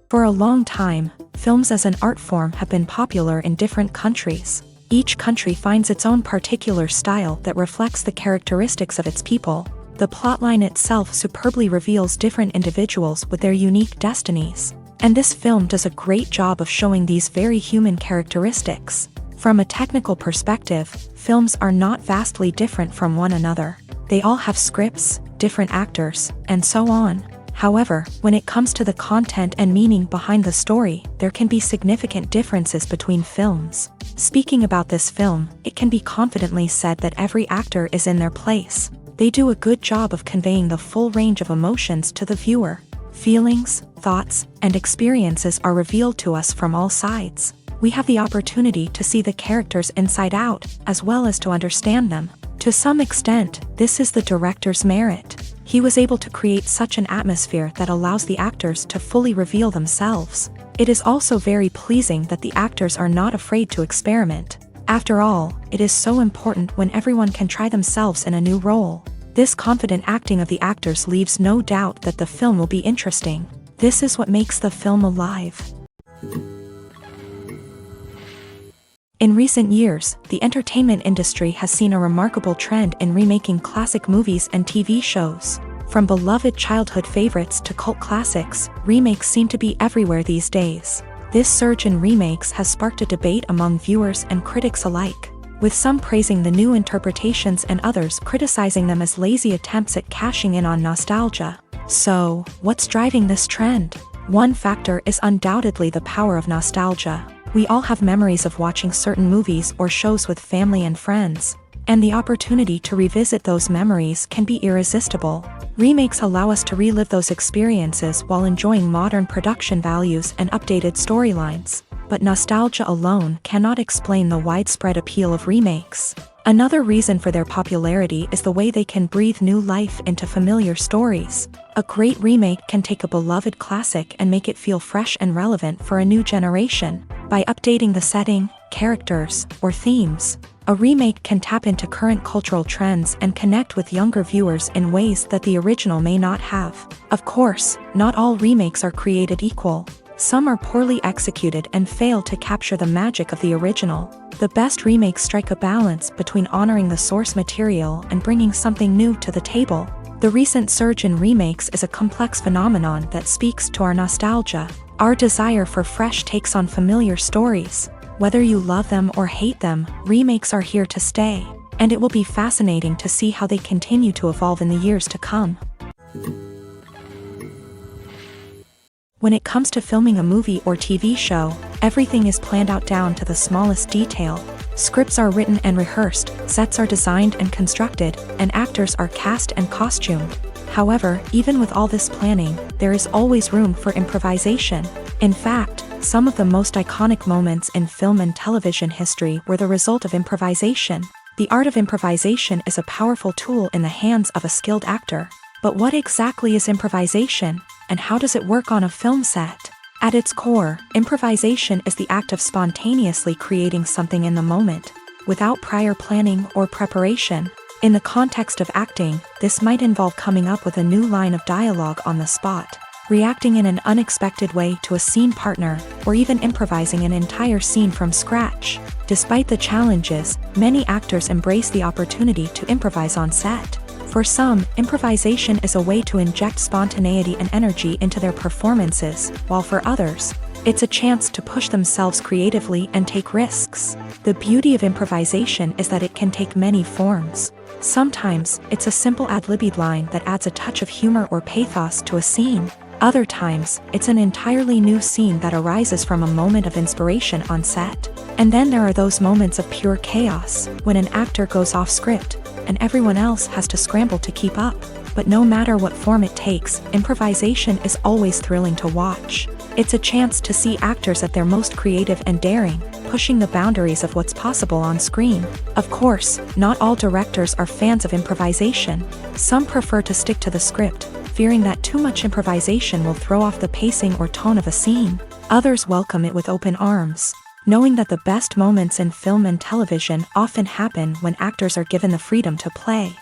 For a long time, films as an art form have been popular in different countries. Each country finds its own particular style that reflects the characteristics of its people. The plotline itself superbly reveals different individuals with their unique destinies. And this film does a great job of showing these very human characteristics. From a technical perspective, films are not vastly different from one another. They all have scripts, different actors, and so on. However, when it comes to the content and meaning behind the story, there can be significant differences between films. Speaking about this film, it can be confidently said that every actor is in their place. They do a good job of conveying the full range of emotions to the viewer. Feelings, thoughts, and experiences are revealed to us from all sides. We have the opportunity to see the characters inside out, as well as to understand them. To some extent, this is the director's merit. He was able to create such an atmosphere that allows the actors to fully reveal themselves. It is also very pleasing that the actors are not afraid to experiment. After all, it is so important when everyone can try themselves in a new role. This confident acting of the actors leaves no doubt that the film will be interesting. This is what makes the film alive. In recent years, the entertainment industry has seen a remarkable trend in remaking classic movies and TV shows. From beloved childhood favorites to cult classics, remakes seem to be everywhere these days. This surge in remakes has sparked a debate among viewers and critics alike, with some praising the new interpretations and others criticizing them as lazy attempts at cashing in on nostalgia. So, what's driving this trend? One factor is undoubtedly the power of nostalgia. We all have memories of watching certain movies or shows with family and friends, and the opportunity to revisit those memories can be irresistible. Remakes allow us to relive those experiences while enjoying modern production values and updated storylines. But nostalgia alone cannot explain the widespread appeal of remakes. Another reason for their popularity is the way they can breathe new life into familiar stories. A great remake can take a beloved classic and make it feel fresh and relevant for a new generation. By updating the setting, characters, or themes, a remake can tap into current cultural trends and connect with younger viewers in ways that the original may not have. Of course, not all remakes are created equal. Some are poorly executed and fail to capture the magic of the original. The best remakes strike a balance between honoring the source material and bringing something new to the table. The recent surge in remakes is a complex phenomenon that speaks to our nostalgia, our desire for fresh takes on familiar stories. Whether you love them or hate them, remakes are here to stay, and it will be fascinating to see how they continue to evolve in the years to come. When it comes to filming a movie or TV show, everything is planned out down to the smallest detail. Scripts are written and rehearsed, sets are designed and constructed, and actors are cast and costumed. However, even with all this planning, there is always room for improvisation. In fact, some of the most iconic moments in film and television history were the result of improvisation. The art of improvisation is a powerful tool in the hands of a skilled actor. But what exactly is improvisation, and how does it work on a film set? At its core, improvisation is the act of spontaneously creating something in the moment, without prior planning or preparation. In the context of acting, this might involve coming up with a new line of dialogue on the spot, reacting in an unexpected way to a scene partner, or even improvising an entire scene from scratch. Despite the challenges, many actors embrace the opportunity to improvise on set. For some, improvisation is a way to inject spontaneity and energy into their performances, while for others, it's a chance to push themselves creatively and take risks. The beauty of improvisation is that it can take many forms. Sometimes, it's a simple ad-libbed line that adds a touch of humor or pathos to a scene. Other times, it's an entirely new scene that arises from a moment of inspiration on set. And then there are those moments of pure chaos, when an actor goes off script, and everyone else has to scramble to keep up. But no matter what form it takes, improvisation is always thrilling to watch. It's a chance to see actors at their most creative and daring, pushing the boundaries of what's possible on screen. Of course, not all directors are fans of improvisation. Some prefer to stick to the script, fearing that too much improvisation will throw off the pacing or tone of a scene. Others welcome it with open arms, knowing that the best moments in film and television often happen when actors are given the freedom to play.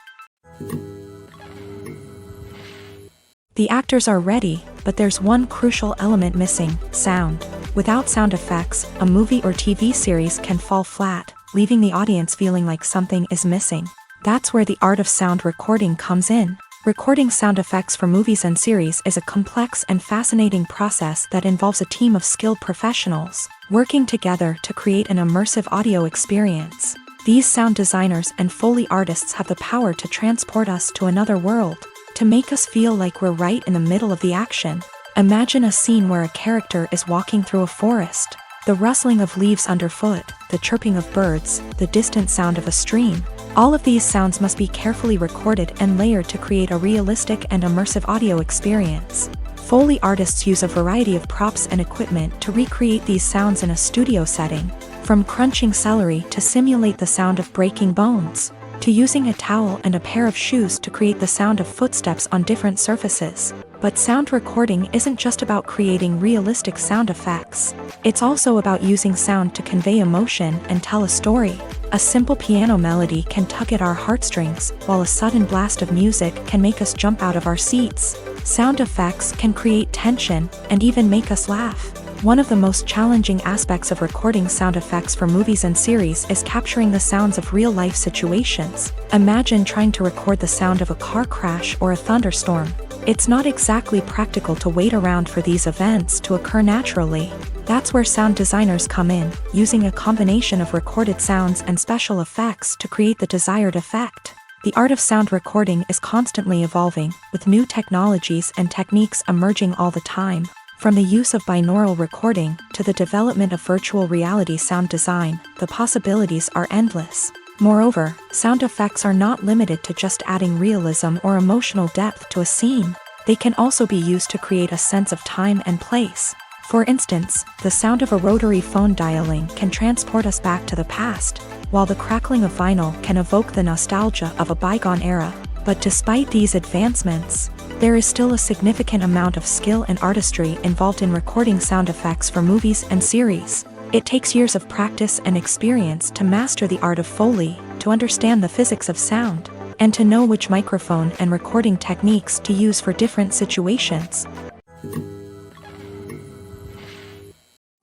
The actors are ready, But there's one crucial element missing: sound. Without sound effects, a movie or TV series can fall flat, leaving the audience feeling like something is missing. That's where the art of sound recording comes in. Recording sound effects for movies and series is a complex and fascinating process that involves a team of skilled professionals working together to create an immersive audio experience. These sound designers and Foley artists have the power to transport us to another world, to make us feel like we're right in the middle of the action. Imagine a scene where a character is walking through a forest. The rustling of leaves underfoot, the chirping of birds, the distant sound of a stream. All of these sounds must be carefully recorded and layered to create a realistic and immersive audio experience. Foley artists use a variety of props and equipment to recreate these sounds in a studio setting, from crunching celery to simulate the sound of breaking bones, to using a towel and a pair of shoes to create the sound of footsteps on different surfaces. But sound recording isn't just about creating realistic sound effects. It's also about using sound to convey emotion and tell a story. A simple piano melody can tug at our heartstrings, while a sudden blast of music can make us jump out of our seats. Sound effects can create tension and even make us laugh. One of the most challenging aspects of recording sound effects for movies and series is capturing the sounds of real-life situations. Imagine trying to record the sound of a car crash or a thunderstorm. It's not exactly practical to wait around for these events to occur naturally. That's where sound designers come in, using a combination of recorded sounds and special effects to create the desired effect. The art of sound recording is constantly evolving, with new technologies and techniques emerging all the time. From the use of binaural recording to the development of virtual reality sound design, the possibilities are endless. Moreover, sound effects are not limited to just adding realism or emotional depth to a scene. They can also be used to create a sense of time and place. For instance, the sound of a rotary phone dialing can transport us back to the past, while the crackling of vinyl can evoke the nostalgia of a bygone era. But despite these advancements, there is still a significant amount of skill and artistry involved in recording sound effects for movies and series. It takes years of practice and experience to master the art of Foley, to understand the physics of sound, and to know which microphone and recording techniques to use for different situations.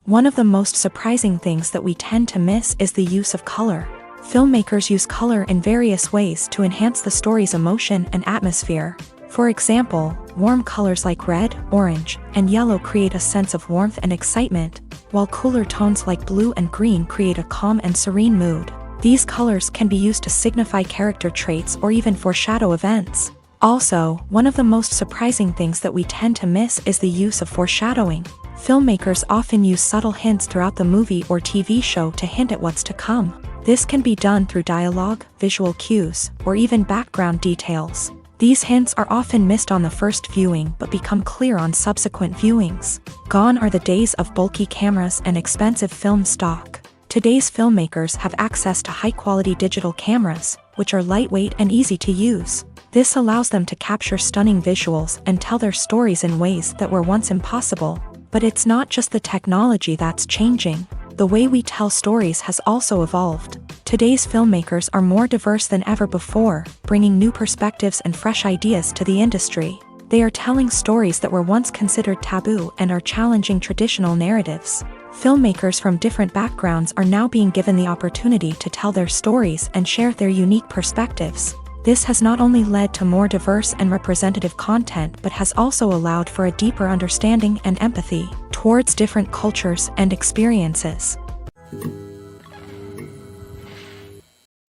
One of the most surprising things that we tend to miss is the use of color. Filmmakers use color in various ways to enhance the story's emotion and atmosphere. For example, warm colors like red, orange, and yellow create a sense of warmth and excitement, while cooler tones like blue and green create a calm and serene mood. These colors can be used to signify character traits or even foreshadow events. Also, one of the most surprising things that we tend to miss is the use of foreshadowing. Filmmakers often use subtle hints throughout the movie or TV show to hint at what's to come. This can be done through dialogue, visual cues, or even background details. These hints are often missed on the first viewing but become clear on subsequent viewings. Gone are the days of bulky cameras and expensive film stock. Today's filmmakers have access to high-quality digital cameras, which are lightweight and easy to use. This allows them to capture stunning visuals and tell their stories in ways that were once impossible. But it's not just the technology that's changing. The way we tell stories has also evolved. Today's filmmakers are more diverse than ever before, bringing new perspectives and fresh ideas to the industry. They are telling stories that were once considered taboo and are challenging traditional narratives. Filmmakers from different backgrounds are now being given the opportunity to tell their stories and share their unique perspectives. This has not only led to more diverse and representative content but has also allowed for a deeper understanding and empathy towards different cultures and experiences.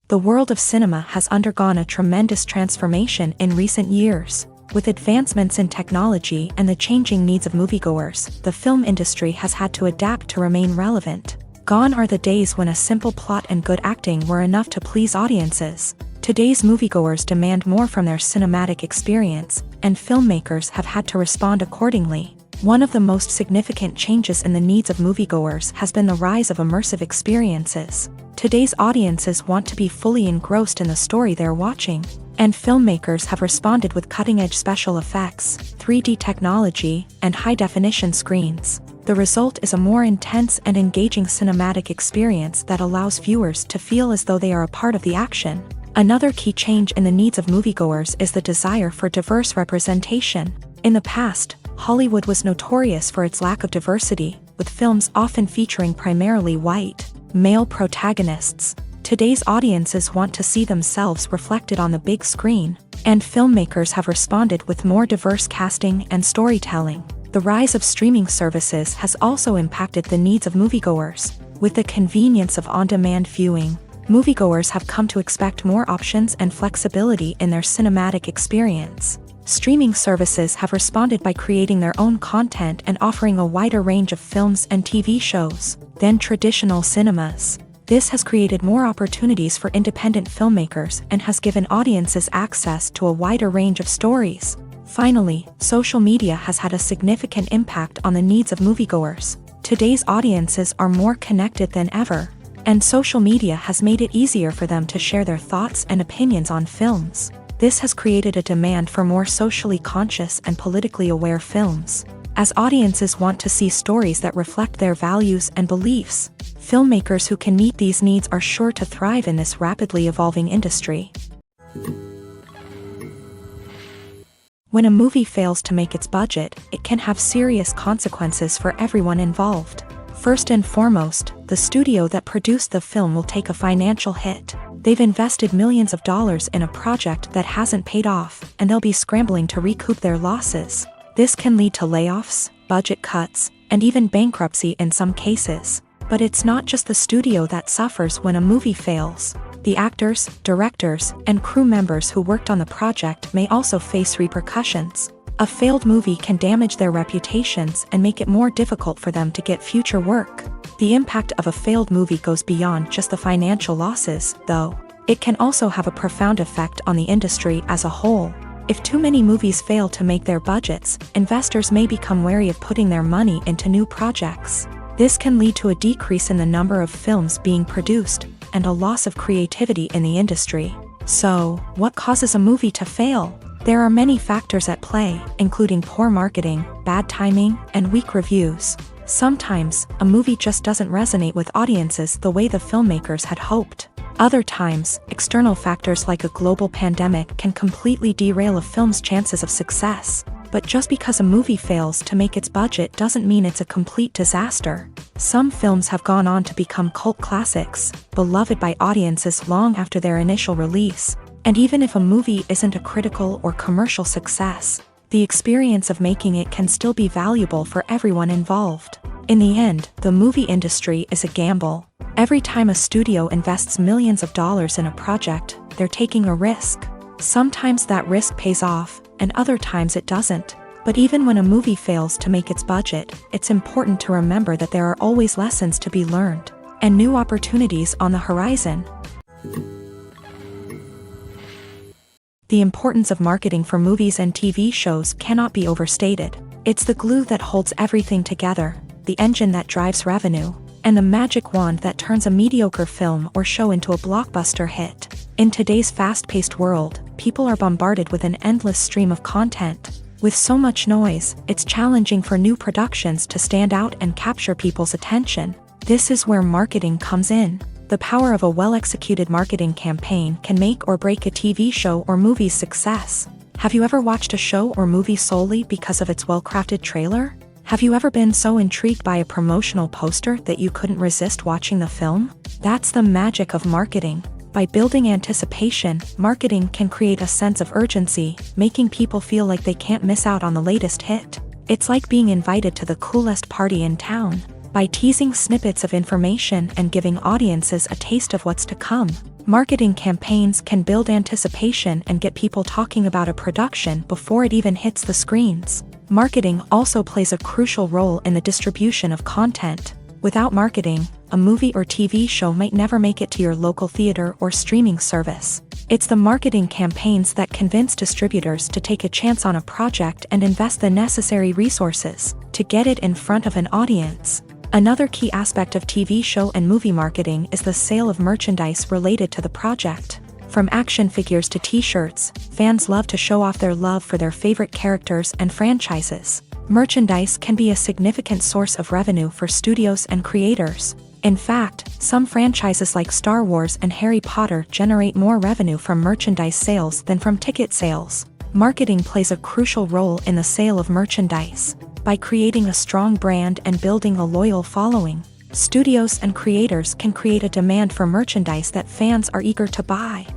The world of cinema has undergone a tremendous transformation in recent years. With advancements in technology and the changing needs of moviegoers, the film industry has had to adapt to remain relevant. Gone are the days when a simple plot and good acting were enough to please audiences. Today's moviegoers demand more from their cinematic experience, and filmmakers have had to respond accordingly. One of the most significant changes in the needs of moviegoers has been the rise of immersive experiences. Today's audiences want to be fully engrossed in the story they're watching, and filmmakers have responded with cutting-edge special effects, 3D technology, and high-definition screens. The result is a more intense and engaging cinematic experience that allows viewers to feel as though they are a part of the action. Another key change in the needs of moviegoers is the desire for diverse representation. In the past, Hollywood was notorious for its lack of diversity, with films often featuring primarily white, male protagonists. Today's audiences want to see themselves reflected on the big screen, and filmmakers have responded with more diverse casting and storytelling. The rise of streaming services has also impacted the needs of moviegoers. With the convenience of on-demand viewing, moviegoers have come to expect more options and flexibility in their cinematic experience. Streaming services have responded by creating their own content and offering a wider range of films and TV shows than traditional cinemas. This has created more opportunities for independent filmmakers and has given audiences access to a wider range of stories. Finally, social media has had a significant impact on the needs of moviegoers. Today's audiences are more connected than ever, and social media has made it easier for them to share their thoughts and opinions on films. This has created a demand for more socially conscious and politically aware films. As audiences want to see stories that reflect their values and beliefs, filmmakers who can meet these needs are sure to thrive in this rapidly evolving industry. When a movie fails to make its budget, it can have serious consequences for everyone involved. First and foremost, the studio that produced the film will take a financial hit. They've invested millions of dollars in a project that hasn't paid off, and they'll be scrambling to recoup their losses. This can lead to layoffs, budget cuts, and even bankruptcy in some cases. But it's not just the studio that suffers when a movie fails. The actors, directors, and crew members who worked on the project may also face repercussions. A failed movie can damage their reputations and make it more difficult for them to get future work. The impact of a failed movie goes beyond just the financial losses, though. It can also have a profound effect on the industry as a whole. If too many movies fail to make their budgets, investors may become wary of putting their money into new projects. This can lead to a decrease in the number of films being produced, and a loss of creativity in the industry. So, what causes a movie to fail? There are many factors at play, including poor marketing, bad timing, and weak reviews. Sometimes, a movie just doesn't resonate with audiences the way the filmmakers had hoped. Other times, external factors like a global pandemic can completely derail a film's chances of success. But just because a movie fails to make its budget doesn't mean it's a complete disaster. Some films have gone on to become cult classics, beloved by audiences long after their initial release. And even if a movie isn't a critical or commercial success, the experience of making it can still be valuable for everyone involved. In the end, the movie industry is a gamble. Every time a studio invests millions of dollars in a project, they're taking a risk. Sometimes that risk pays off, and other times it doesn't. But even when a movie fails to make its budget, it's important to remember that there are always lessons to be learned, and new opportunities on the horizon. The importance of marketing for movies and TV shows cannot be overstated. It's the glue that holds everything together, the engine that drives revenue, and the magic wand that turns a mediocre film or show into a blockbuster hit. In today's fast-paced world, people are bombarded with an endless stream of content. With so much noise, it's challenging for new productions to stand out and capture people's attention. This is where marketing comes in. The power of a well-executed marketing campaign can make or break a TV show or movie's success. Have you ever watched a show or movie solely because of its well-crafted trailer? Have you ever been so intrigued by a promotional poster that you couldn't resist watching the film? That's the magic of marketing. By building anticipation, marketing can create a sense of urgency, making people feel like they can't miss out on the latest hit. It's like being invited to the coolest party in town. By teasing snippets of information and giving audiences a taste of what's to come, marketing campaigns can build anticipation and get people talking about a production before it even hits the screens. Marketing also plays a crucial role in the distribution of content. Without marketing, a movie or TV show might never make it to your local theater or streaming service. It's the marketing campaigns that convince distributors to take a chance on a project and invest the necessary resources to get it in front of an audience. Another key aspect of TV show and movie marketing is the sale of merchandise related to the project. From action figures to t-shirts, fans love to show off their love for their favorite characters and franchises. Merchandise can be a significant source of revenue for studios and creators. In fact, some franchises like Star Wars and Harry Potter generate more revenue from merchandise sales than from ticket sales. Marketing plays a crucial role in the sale of merchandise. By creating a strong brand and building a loyal following, studios and creators can create a demand for merchandise that fans are eager to buy.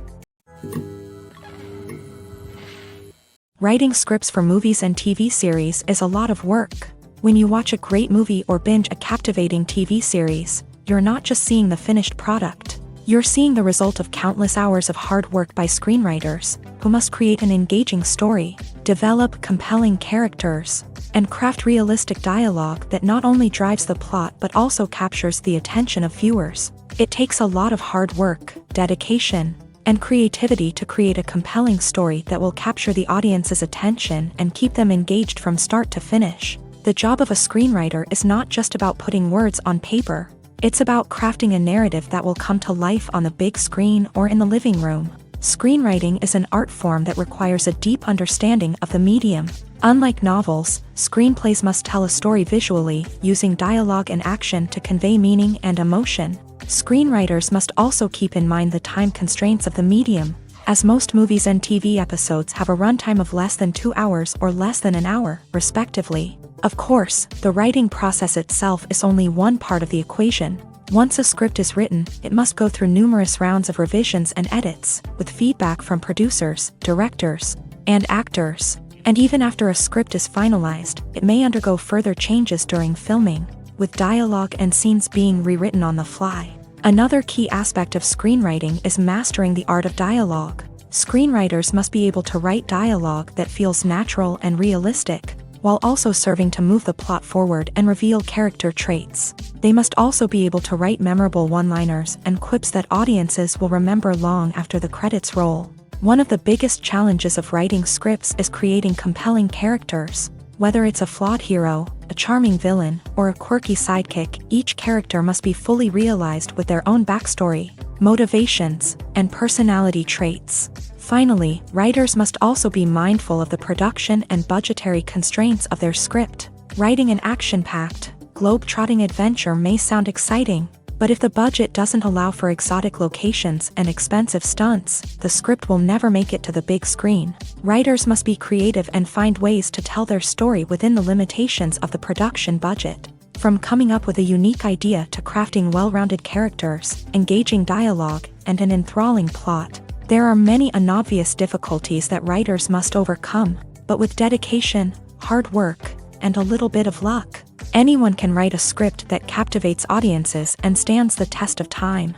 Writing scripts for movies and TV series is a lot of work. When you watch a great movie or binge a captivating TV series, you're not just seeing the finished product. You're seeing the result of countless hours of hard work by screenwriters, who must create an engaging story, develop compelling characters, and craft realistic dialogue that not only drives the plot but also captures the attention of viewers. It takes a lot of hard work, dedication, and creativity to create a compelling story that will capture the audience's attention and keep them engaged from start to finish. The job of a screenwriter is not just about putting words on paper. It's about crafting a narrative that will come to life on the big screen or in the living room. Screenwriting is an art form that requires a deep understanding of the medium. Unlike novels, screenplays must tell a story visually, using dialogue and action to convey meaning and emotion. Screenwriters must also keep in mind the time constraints of the medium, as most movies and TV episodes have a runtime of less than 2 hours or less than an hour, respectively. Of course, the writing process itself is only one part of the equation. Once a script is written, it must go through numerous rounds of revisions and edits, with feedback from producers, directors, and actors. And even after a script is finalized, it may undergo further changes during filming, with dialogue and scenes being rewritten on the fly. Another key aspect of screenwriting is mastering the art of dialogue. Screenwriters must be able to write dialogue that feels natural and realistic, while also serving to move the plot forward and reveal character traits. They must also be able to write memorable one-liners and quips that audiences will remember long after the credits roll. One of the biggest challenges of writing scripts is creating compelling characters. Whether it's a flawed hero, a charming villain, or a quirky sidekick, each character must be fully realized with their own backstory, motivations, and personality traits. Finally, writers must also be mindful of the production and budgetary constraints of their script. Writing an action-packed, globe-trotting adventure may sound exciting, but if the budget doesn't allow for exotic locations and expensive stunts, the script will never make it to the big screen. Writers must be creative and find ways to tell their story within the limitations of the production budget. From coming up with a unique idea to crafting well-rounded characters, engaging dialogue, and an enthralling plot, there are many unobvious difficulties that writers must overcome, but with dedication, hard work, and a little bit of luck, anyone can write a script that captivates audiences and stands the test of time.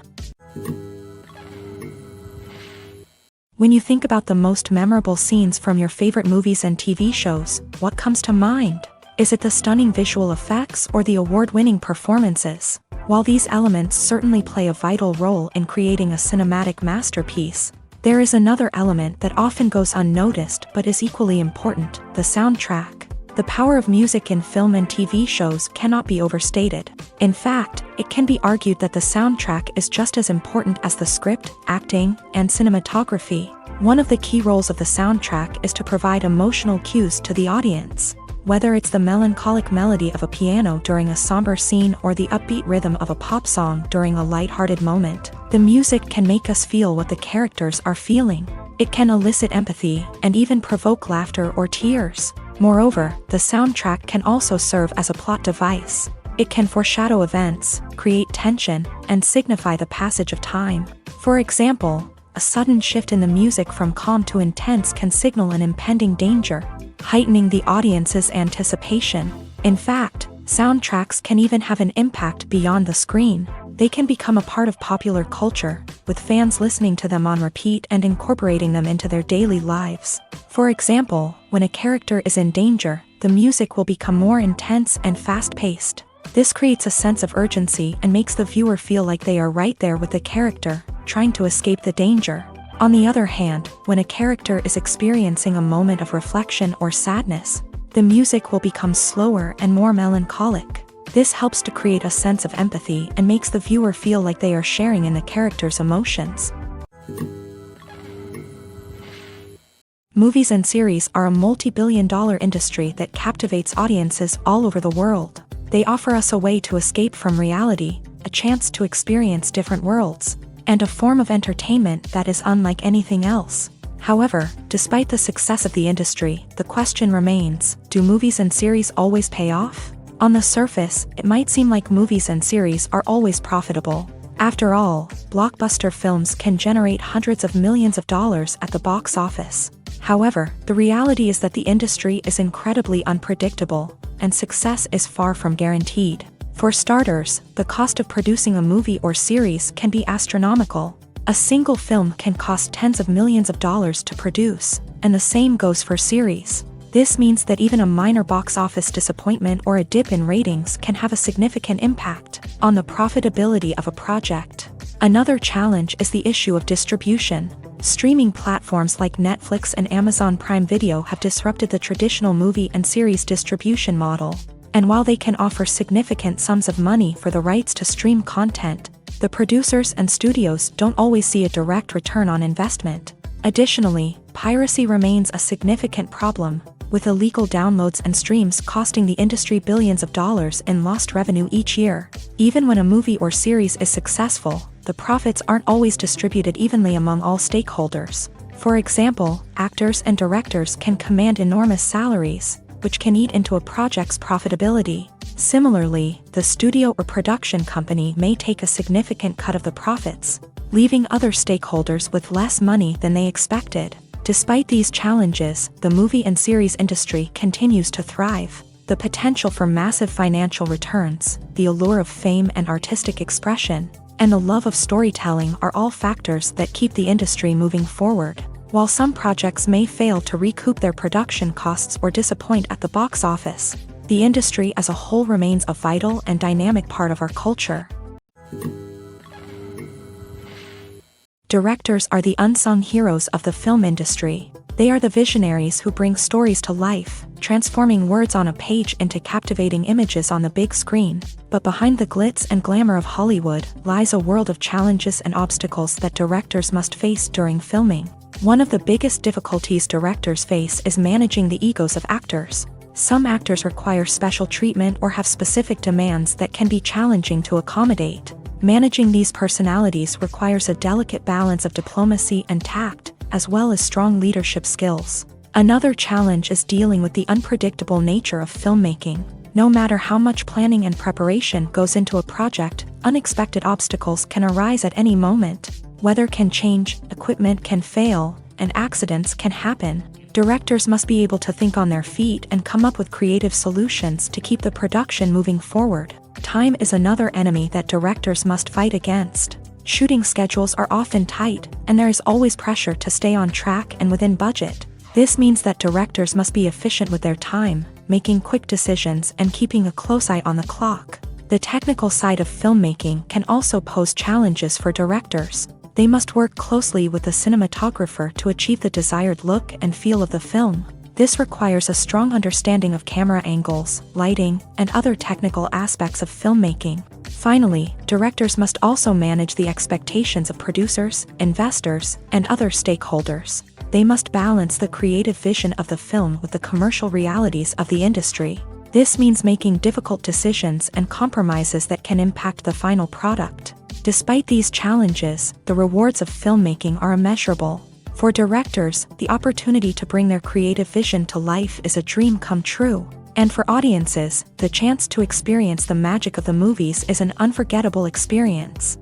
When you think about the most memorable scenes from your favorite movies and TV shows, what comes to mind? Is it the stunning visual effects or the award-winning performances? While these elements certainly play a vital role in creating a cinematic masterpiece, there is another element that often goes unnoticed but is equally important: the soundtrack. The power of music in film and TV shows cannot be overstated. In fact, it can be argued that the soundtrack is just as important as the script, acting, and cinematography. One of the key roles of the soundtrack is to provide emotional cues to the audience. Whether it's the melancholic melody of a piano during a somber scene or the upbeat rhythm of a pop song during a light-hearted moment, the music can make us feel what the characters are feeling. It can elicit empathy and even provoke laughter or tears. Moreover, the soundtrack can also serve as a plot device. It can foreshadow events, create tension, and signify the passage of time. For example, a sudden shift in the music from calm to intense can signal an impending danger, heightening the audience's anticipation. In fact, soundtracks can even have an impact beyond the screen. They can become a part of popular culture, with fans listening to them on repeat and incorporating them into their daily lives. For example, when a character is in danger, the music will become more intense and fast-paced. This creates a sense of urgency and makes the viewer feel like they are right there with the character, trying to escape the danger. On the other hand, when a character is experiencing a moment of reflection or sadness, the music will become slower and more melancholic. This helps to create a sense of empathy and makes the viewer feel like they are sharing in the character's emotions. Movies and series are a multi-billion-dollar industry that captivates audiences all over the world. They offer us a way to escape from reality, a chance to experience different worlds, and a form of entertainment that is unlike anything else. However, despite the success of the industry, the question remains, do movies and series always pay off? On the surface, it might seem like movies and series are always profitable. After all, blockbuster films can generate hundreds of millions of dollars at the box office. However, the reality is that the industry is incredibly unpredictable, and success is far from guaranteed. For starters, the cost of producing a movie or series can be astronomical. A single film can cost tens of millions of dollars to produce, and the same goes for series. This means that even a minor box office disappointment or a dip in ratings can have a significant impact on the profitability of a project. Another challenge is the issue of distribution. Streaming platforms like Netflix and Amazon Prime Video have disrupted the traditional movie and series distribution model. And while they can offer significant sums of money for the rights to stream content, the producers and studios don't always see a direct return on investment. Additionally, piracy remains a significant problem, with illegal downloads and streams costing the industry billions of dollars in lost revenue each year. Even when a movie or series is successful, the profits aren't always distributed evenly among all stakeholders. For example, actors and directors can command enormous salaries, which can eat into a project's profitability. Similarly, the studio or production company may take a significant cut of the profits, leaving other stakeholders with less money than they expected. Despite these challenges, the movie and series industry continues to thrive. The potential for massive financial returns, the allure of fame and artistic expression, and the love of storytelling are all factors that keep the industry moving forward. While some projects may fail to recoup their production costs or disappoint at the box office, the industry as a whole remains a vital and dynamic part of our culture. Directors are the unsung heroes of the film industry. They are the visionaries who bring stories to life, transforming words on a page into captivating images on the big screen. But behind the glitz and glamour of Hollywood lies a world of challenges and obstacles that directors must face during filming. One of the biggest difficulties directors face is managing the egos of actors. Some actors require special treatment or have specific demands that can be challenging to accommodate. Managing these personalities requires a delicate balance of diplomacy and tact, as well as strong leadership skills. Another challenge is dealing with the unpredictable nature of filmmaking. No matter how much planning and preparation goes into a project, unexpected obstacles can arise at any moment. Weather can change, equipment can fail, and accidents can happen. Directors must be able to think on their feet and come up with creative solutions to keep the production moving forward. Time is another enemy that directors must fight against. Shooting schedules are often tight, and there is always pressure to stay on track and within budget. This means that directors must be efficient with their time, making quick decisions and keeping a close eye on the clock. The technical side of filmmaking can also pose challenges for directors. They must work closely with the cinematographer to achieve the desired look and feel of the film. This requires a strong understanding of camera angles, lighting, and other technical aspects of filmmaking. Finally, directors must also manage the expectations of producers, investors, and other stakeholders. They must balance the creative vision of the film with the commercial realities of the industry. This means making difficult decisions and compromises that can impact the final product. Despite these challenges, the rewards of filmmaking are immeasurable. For directors, the opportunity to bring their creative vision to life is a dream come true. And for audiences, the chance to experience the magic of the movies is an unforgettable experience.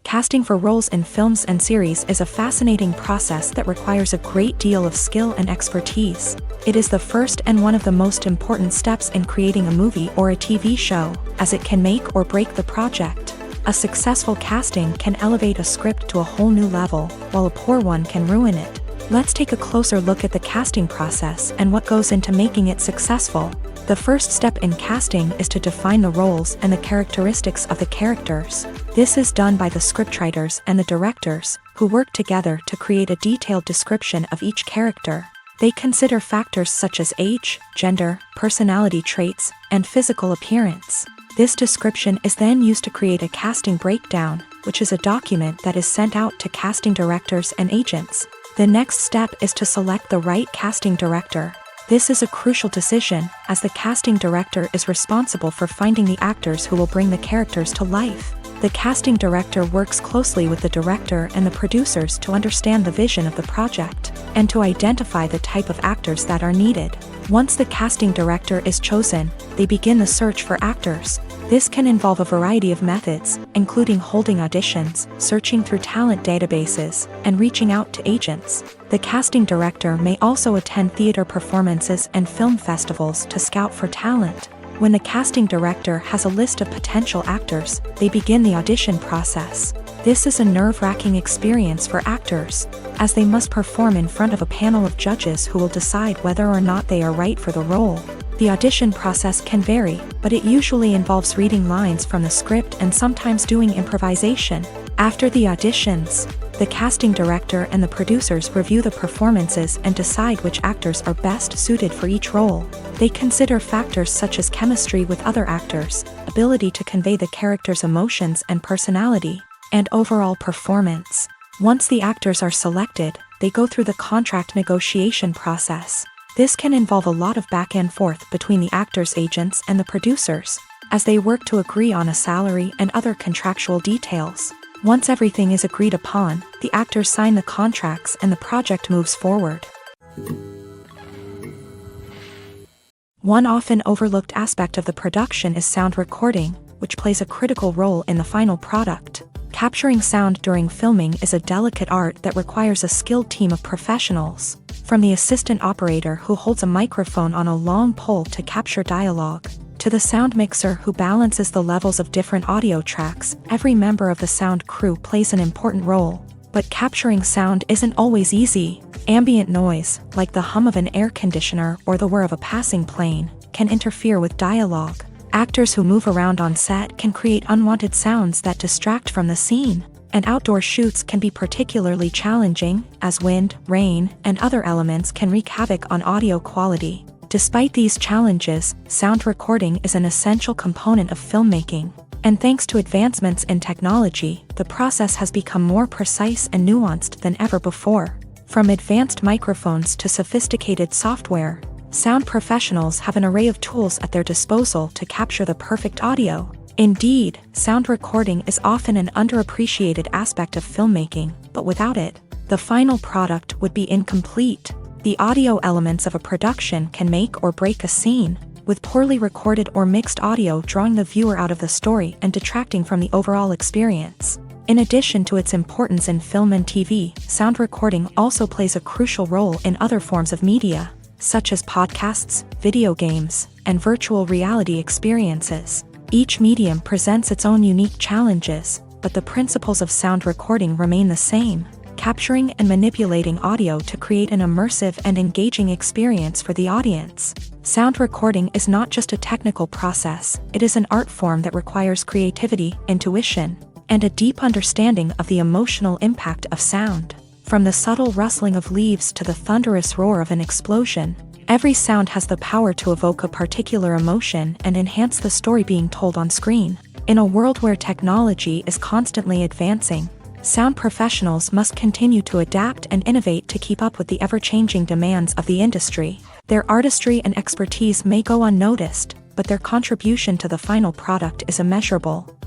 Casting for roles in films and series is a fascinating process that requires a great deal of skill and expertise. It is the first and one of the most important steps in creating a movie or a TV show, as it can make or break the project. A successful casting can elevate a script to a whole new level, while a poor one can ruin it. Let's take a closer look at the casting process and what goes into making it successful. The first step in casting is to define the roles and the characteristics of the characters. This is done by the scriptwriters and the directors, who work together to create a detailed description of each character. They consider factors such as age, gender, personality traits, and physical appearance. This description is then used to create a casting breakdown, which is a document that is sent out to casting directors and agents. The next step is to select the right casting director. This is a crucial decision, as the casting director is responsible for finding the actors who will bring the characters to life. The casting director works closely with the director and the producers to understand the vision of the project, and to identify the type of actors that are needed. Once the casting director is chosen, they begin the search for actors. This can involve a variety of methods, including holding auditions, searching through talent databases, and reaching out to agents. The casting director may also attend theater performances and film festivals to scout for talent. When the casting director has a list of potential actors, they begin the audition process. This is a nerve-wracking experience for actors, as they must perform in front of a panel of judges who will decide whether or not they are right for the role. The audition process can vary, but it usually involves reading lines from the script and sometimes doing improvisation. After the auditions, the casting director and the producers review the performances and decide which actors are best suited for each role. They consider factors such as chemistry with other actors, ability to convey the character's emotions and personality, and overall performance. Once the actors are selected, they go through the contract negotiation process. This can involve a lot of back and forth between the actors' agents and the producers, as they work to agree on a salary and other contractual details. Once everything is agreed upon, the actors sign the contracts and the project moves forward. One often overlooked aspect of the production is sound recording, which plays a critical role in the final product. Capturing sound during filming is a delicate art that requires a skilled team of professionals, from the assistant operator who holds a microphone on a long pole to capture dialogue, to the sound mixer who balances the levels of different audio tracks. Every member of the sound crew plays an important role. But capturing sound isn't always easy. Ambient noise, like the hum of an air conditioner or the whir of a passing plane, can interfere with dialogue. Actors who move around on set can create unwanted sounds that distract from the scene. And outdoor shoots can be particularly challenging, as wind, rain, and other elements can wreak havoc on audio quality. Despite these challenges, sound recording is an essential component of filmmaking. And thanks to advancements in technology, the process has become more precise and nuanced than ever before. From advanced microphones to sophisticated software, sound professionals have an array of tools at their disposal to capture the perfect audio. Indeed, sound recording is often an underappreciated aspect of filmmaking, but without it, the final product would be incomplete. The audio elements of a production can make or break a scene, with poorly recorded or mixed audio drawing the viewer out of the story and detracting from the overall experience. In addition to its importance in film and TV, sound recording also plays a crucial role in other forms of media, such as podcasts, video games, and virtual reality experiences. Each medium presents its own unique challenges, but the principles of sound recording remain the same: capturing and manipulating audio to create an immersive and engaging experience for the audience. Sound recording is not just a technical process, it is an art form that requires creativity, intuition, and a deep understanding of the emotional impact of sound. From the subtle rustling of leaves to the thunderous roar of an explosion, every sound has the power to evoke a particular emotion and enhance the story being told on screen. In a world where technology is constantly advancing, sound professionals must continue to adapt and innovate to keep up with the ever-changing demands of the industry. Their artistry and expertise may go unnoticed, but their contribution to the final product is immeasurable.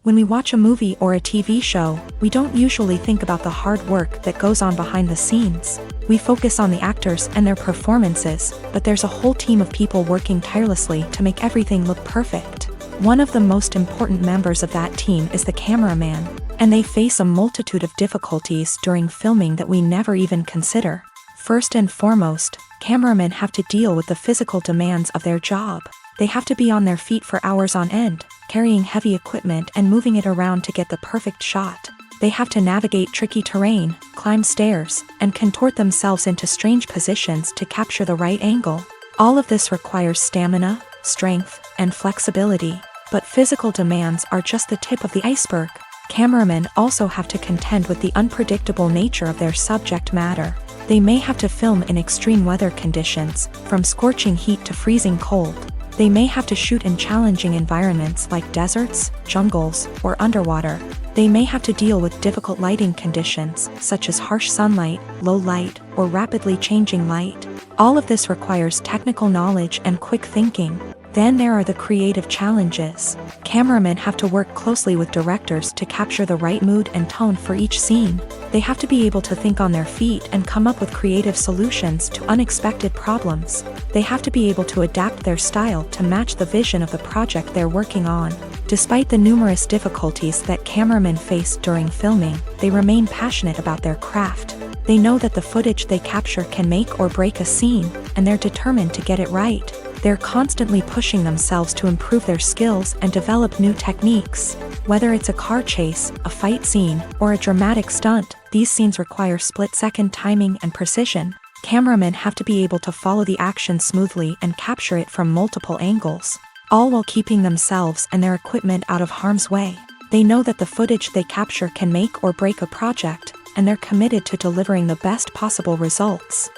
When we watch a movie or a TV show, we don't usually think about the hard work that goes on behind the scenes. We focus on the actors and their performances, but there's a whole team of people working tirelessly to make everything look perfect. One of the most important members of that team is the cameraman, and they face a multitude of difficulties during filming that we never even consider. First and foremost, cameramen have to deal with the physical demands of their job. They have to be on their feet for hours on end, carrying heavy equipment and moving it around to get the perfect shot. They have to navigate tricky terrain, climb stairs, and contort themselves into strange positions to capture the right angle. All of this requires stamina, strength, and flexibility. But physical demands are just the tip of the iceberg. Cameramen also have to contend with the unpredictable nature of their subject matter. They may have to film in extreme weather conditions, from scorching heat to freezing cold. They may have to shoot in challenging environments like deserts, jungles, or underwater. They may have to deal with difficult lighting conditions, such as harsh sunlight, low light, or rapidly changing light. All of this requires technical knowledge and quick thinking. Then there are the creative challenges. Cameramen have to work closely with directors to capture the right mood and tone for each scene. They have to be able to think on their feet and come up with creative solutions to unexpected problems. They have to be able to adapt their style to match the vision of the project they're working on. Despite the numerous difficulties that cameramen face during filming, they remain passionate about their craft. They know that the footage they capture can make or break a scene, and they're determined to get it right. They're constantly pushing themselves to improve their skills and develop new techniques. Whether it's a car chase, a fight scene, or a dramatic stunt, these scenes require split-second timing and precision. Cameramen have to be able to follow the action smoothly and capture it from multiple angles, all while keeping themselves and their equipment out of harm's way. They know that the footage they capture can make or break a project, and they're committed to delivering the best possible results.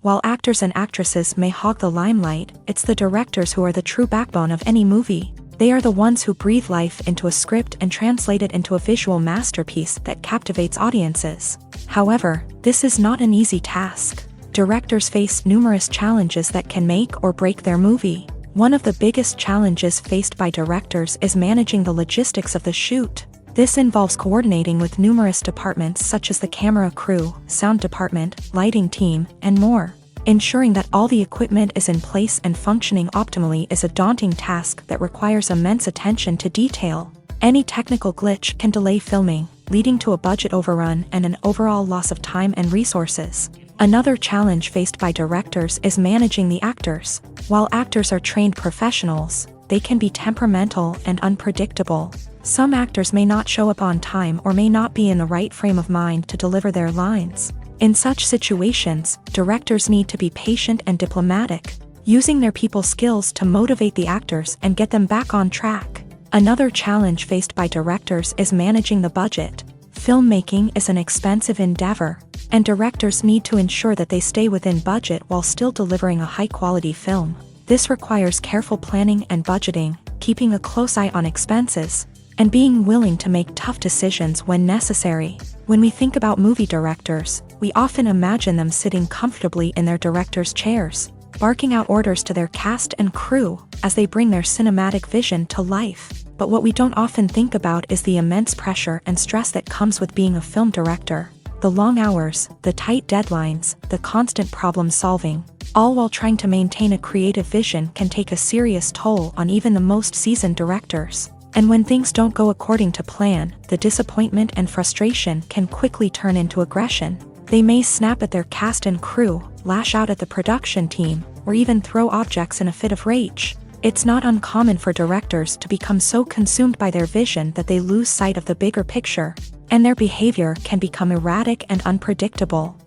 While actors and actresses may hog the limelight, it's the directors who are the true backbone of any movie. They are the ones who breathe life into a script and translate it into a visual masterpiece that captivates audiences. However, this is not an easy task. Directors face numerous challenges that can make or break their movie. One of the biggest challenges faced by directors is managing the logistics of the shoot. This involves coordinating with numerous departments such as the camera crew, sound department, lighting team, and more. Ensuring that all the equipment is in place and functioning optimally is a daunting task that requires immense attention to detail. Any technical glitch can delay filming, leading to a budget overrun and an overall loss of time and resources. Another challenge faced by directors is managing the actors. While actors are trained professionals, they can be temperamental and unpredictable. Some actors may not show up on time or may not be in the right frame of mind to deliver their lines. In such situations, directors need to be patient and diplomatic, using their people skills to motivate the actors and get them back on track. Another challenge faced by directors is managing the budget. Filmmaking is an expensive endeavor, and directors need to ensure that they stay within budget while still delivering a high-quality film. This requires careful planning and budgeting, keeping a close eye on expenses, and being willing to make tough decisions when necessary. When we think about movie directors, we often imagine them sitting comfortably in their director's chairs, barking out orders to their cast and crew as they bring their cinematic vision to life. But what we don't often think about is the immense pressure and stress that comes with being a film director. The long hours, the tight deadlines, the constant problem solving, all while trying to maintain a creative vision can take a serious toll on even the most seasoned directors. And when things don't go according to plan, the disappointment and frustration can quickly turn into aggression. They may snap at their cast and crew, lash out at the production team, or even throw objects in a fit of rage. It's not uncommon for directors to become so consumed by their vision that they lose sight of the bigger picture, and their behavior can become erratic and unpredictable.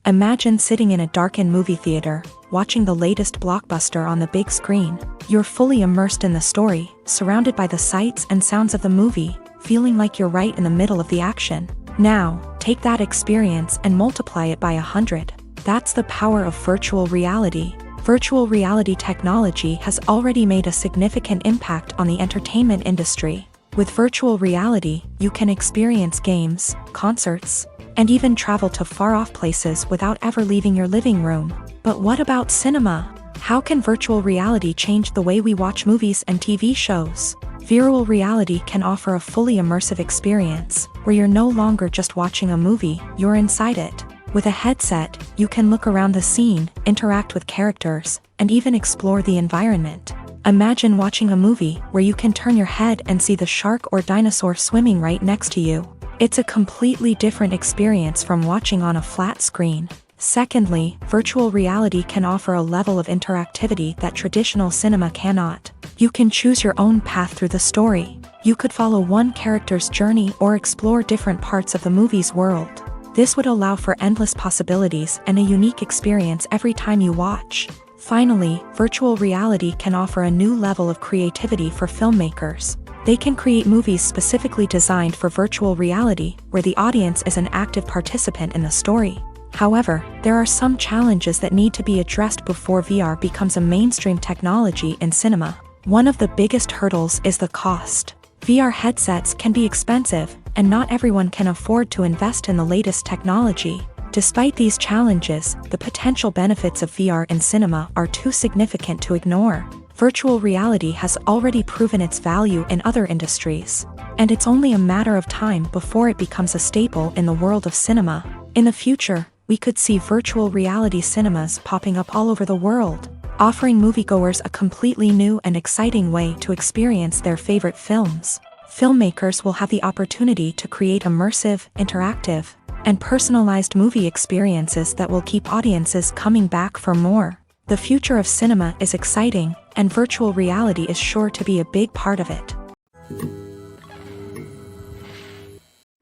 Imagine sitting in a darkened movie theater, watching the latest blockbuster on the big screen. You're fully immersed in the story, surrounded by the sights and sounds of the movie, feeling like you're right in the middle of the action. Now, take that experience and multiply it by 100. That's the power of virtual reality. Virtual reality technology has already made a significant impact on the entertainment industry. With virtual reality, you can experience games, concerts, and even travel to far-off places without ever leaving your living room. But what about cinema? How can virtual reality change the way we watch movies and TV shows? Virtual reality can offer a fully immersive experience, where you're no longer just watching a movie, you're inside it. With a headset, you can look around the scene, interact with characters, and even explore the environment. Imagine watching a movie where you can turn your head and see the shark or dinosaur swimming right next to you. It's a completely different experience from watching on a flat screen. Secondly, virtual reality can offer a level of interactivity that traditional cinema cannot. You can choose your own path through the story. You could follow one character's journey or explore different parts of the movie's world. This would allow for endless possibilities and a unique experience every time you watch. Finally, virtual reality can offer a new level of creativity for filmmakers. They can create movies specifically designed for virtual reality, where the audience is an active participant in the story. However, there are some challenges that need to be addressed before VR becomes a mainstream technology in cinema. One of the biggest hurdles is the cost. VR headsets can be expensive, and not everyone can afford to invest in the latest technology. Despite these challenges, the potential benefits of VR in cinema are too significant to ignore. Virtual reality has already proven its value in other industries, and it's only a matter of time before it becomes a staple in the world of cinema. In the future, we could see virtual reality cinemas popping up all over the world, offering moviegoers a completely new and exciting way to experience their favorite films. Filmmakers will have the opportunity to create immersive, interactive, and personalized movie experiences that will keep audiences coming back for more. The future of cinema is exciting, and virtual reality is sure to be a big part of it.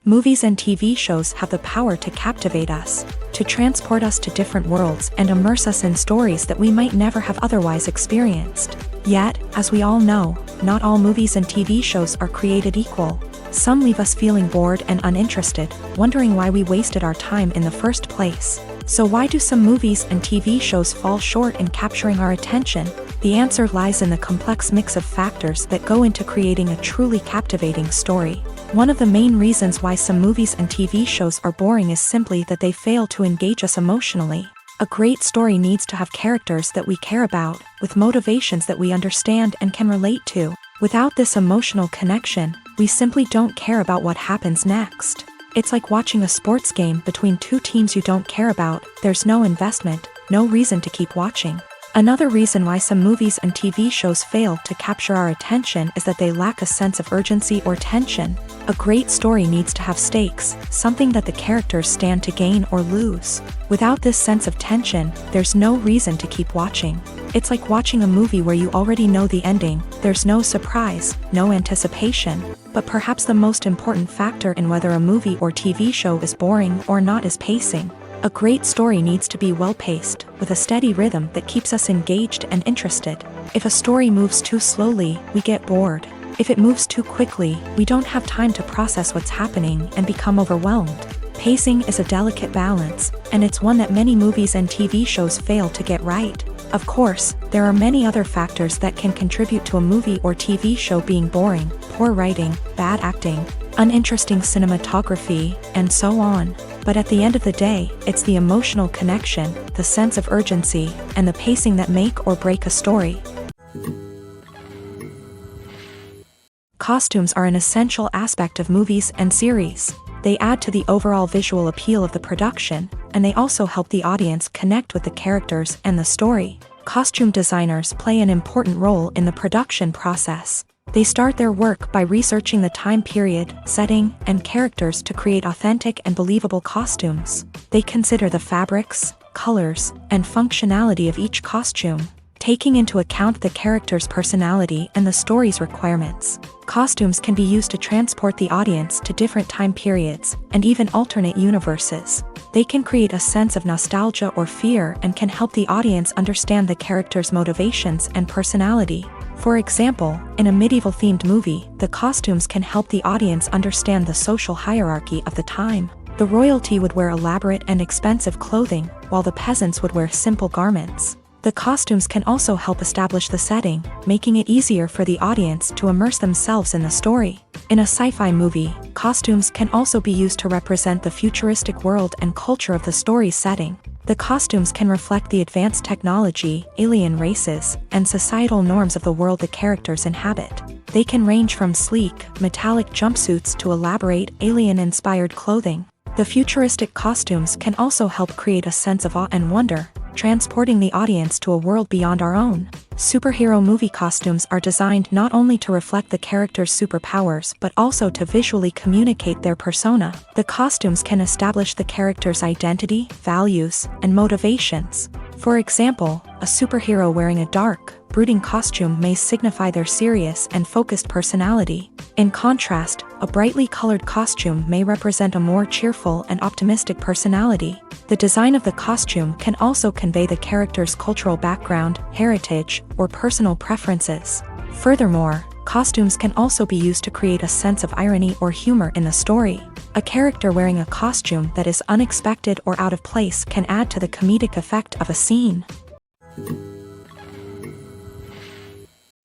Movies and TV shows have the power to captivate us, to transport us to different worlds and immerse us in stories that we might never have otherwise experienced. Yet, as we all know, not all movies and TV shows are created equal. Some leave us feeling bored and uninterested, wondering why we wasted our time in the first place. So why do some movies and TV shows fall short in capturing our attention? The answer lies in the complex mix of factors that go into creating a truly captivating story. One of the main reasons why some movies and TV shows are boring is simply that they fail to engage us emotionally. A great story needs to have characters that we care about, with motivations that we understand and can relate to. Without this emotional connection, we simply don't care about what happens next. It's like watching a sports game between two teams you don't care about. There's no investment, no reason to keep watching. Another reason why some movies and TV shows fail to capture our attention is that they lack a sense of urgency or tension. A great story needs to have stakes, something that the characters stand to gain or lose. Without this sense of tension, there's no reason to keep watching. It's like watching a movie where you already know the ending. There's no surprise, no anticipation. But perhaps the most important factor in whether a movie or TV show is boring or not is pacing. A great story needs to be well-paced, with a steady rhythm that keeps us engaged and interested. If a story moves too slowly, we get bored. If it moves too quickly, we don't have time to process what's happening and become overwhelmed. Pacing is a delicate balance, and it's one that many movies and TV shows fail to get right. Of course, there are many other factors that can contribute to a movie or TV show being boring: poor writing, bad acting, uninteresting cinematography, and so on. But at the end of the day, it's the emotional connection, the sense of urgency, and the pacing that make or break a story. Costumes are an essential aspect of movies and series. They add to the overall visual appeal of the production, and they also help the audience connect with the characters and the story. Costume designers play an important role in the production process. They start their work by researching the time period, setting, and characters to create authentic and believable costumes. They consider the fabrics, colors, and functionality of each costume, taking into account the character's personality and the story's requirements. Costumes can be used to transport the audience to different time periods and even alternate universes. They can create a sense of nostalgia or fear and can help the audience understand the character's motivations and personality. For example, in a medieval-themed movie, the costumes can help the audience understand the social hierarchy of the time. The royalty would wear elaborate and expensive clothing, while the peasants would wear simple garments. The costumes can also help establish the setting, making it easier for the audience to immerse themselves in the story. In a sci-fi movie, costumes can also be used to represent the futuristic world and culture of the story's setting. The costumes can reflect the advanced technology, alien races, and societal norms of the world the characters inhabit. They can range from sleek, metallic jumpsuits to elaborate, alien-inspired clothing. The futuristic costumes can also help create a sense of awe and wonder, transporting the audience to a world beyond our own. Superhero movie costumes are designed not only to reflect the character's superpowers but also to visually communicate their persona. The costumes can establish the character's identity, values, and motivations. For example, a superhero wearing a dark, brooding costume may signify their serious and focused personality. In contrast, a brightly colored costume may represent a more cheerful and optimistic personality. The design of the costume can also convey the character's cultural background, heritage, or personal preferences. Furthermore, costumes can also be used to create a sense of irony or humor in the story. A character wearing a costume that is unexpected or out of place can add to the comedic effect of a scene.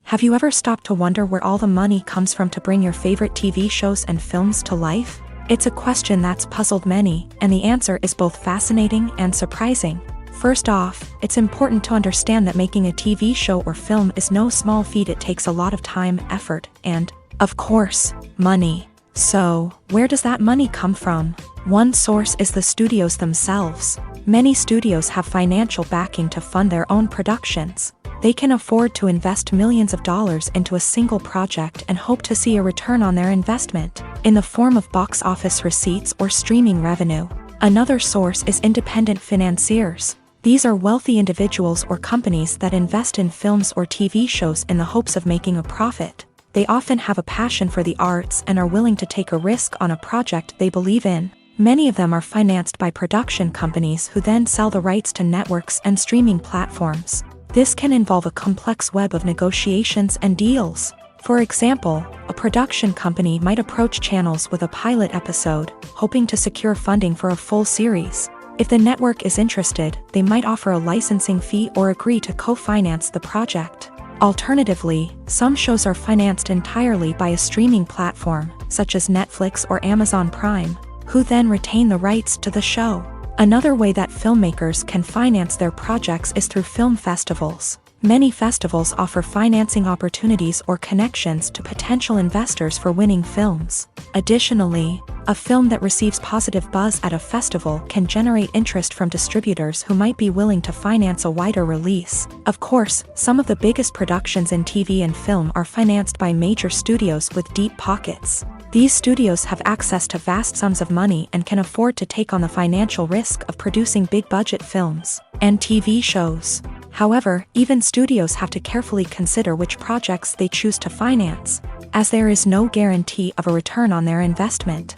Have you ever stopped to wonder where all the money comes from to bring your favorite TV shows and films to life? It's a question that's puzzled many, and the answer is both fascinating and surprising. First off, it's important to understand that making a TV show or film is no small feat. It takes a lot of time, effort, and, of course, money. So, where does that money come from? One source is the studios themselves. Many studios have financial backing to fund their own productions. They can afford to invest millions of dollars into a single project and hope to see a return on their investment, in the form of box office receipts or streaming revenue. Another source is independent financiers. These are wealthy individuals or companies that invest in films or TV shows in the hopes of making a profit. They often have a passion for the arts and are willing to take a risk on a project they believe in. Many of them are financed by production companies who then sell the rights to networks and streaming platforms. This can involve a complex web of negotiations and deals. For example, a production company might approach channels with a pilot episode, hoping to secure funding for a full series. If the network is interested, they might offer a licensing fee or agree to co-finance the project. Alternatively, some shows are financed entirely by a streaming platform, such as Netflix or Amazon Prime, who then retain the rights to the show. Another way that filmmakers can finance their projects is through film festivals. Many festivals offer financing opportunities or connections to potential investors for winning films. Additionally, a film that receives positive buzz at a festival can generate interest from distributors who might be willing to finance a wider release. Of course, some of the biggest productions in TV and film are financed by major studios with deep pockets. These studios have access to vast sums of money and can afford to take on the financial risk of producing big-budget films and TV shows. However, even studios have to carefully consider which projects they choose to finance, as there is no guarantee of a return on their investment.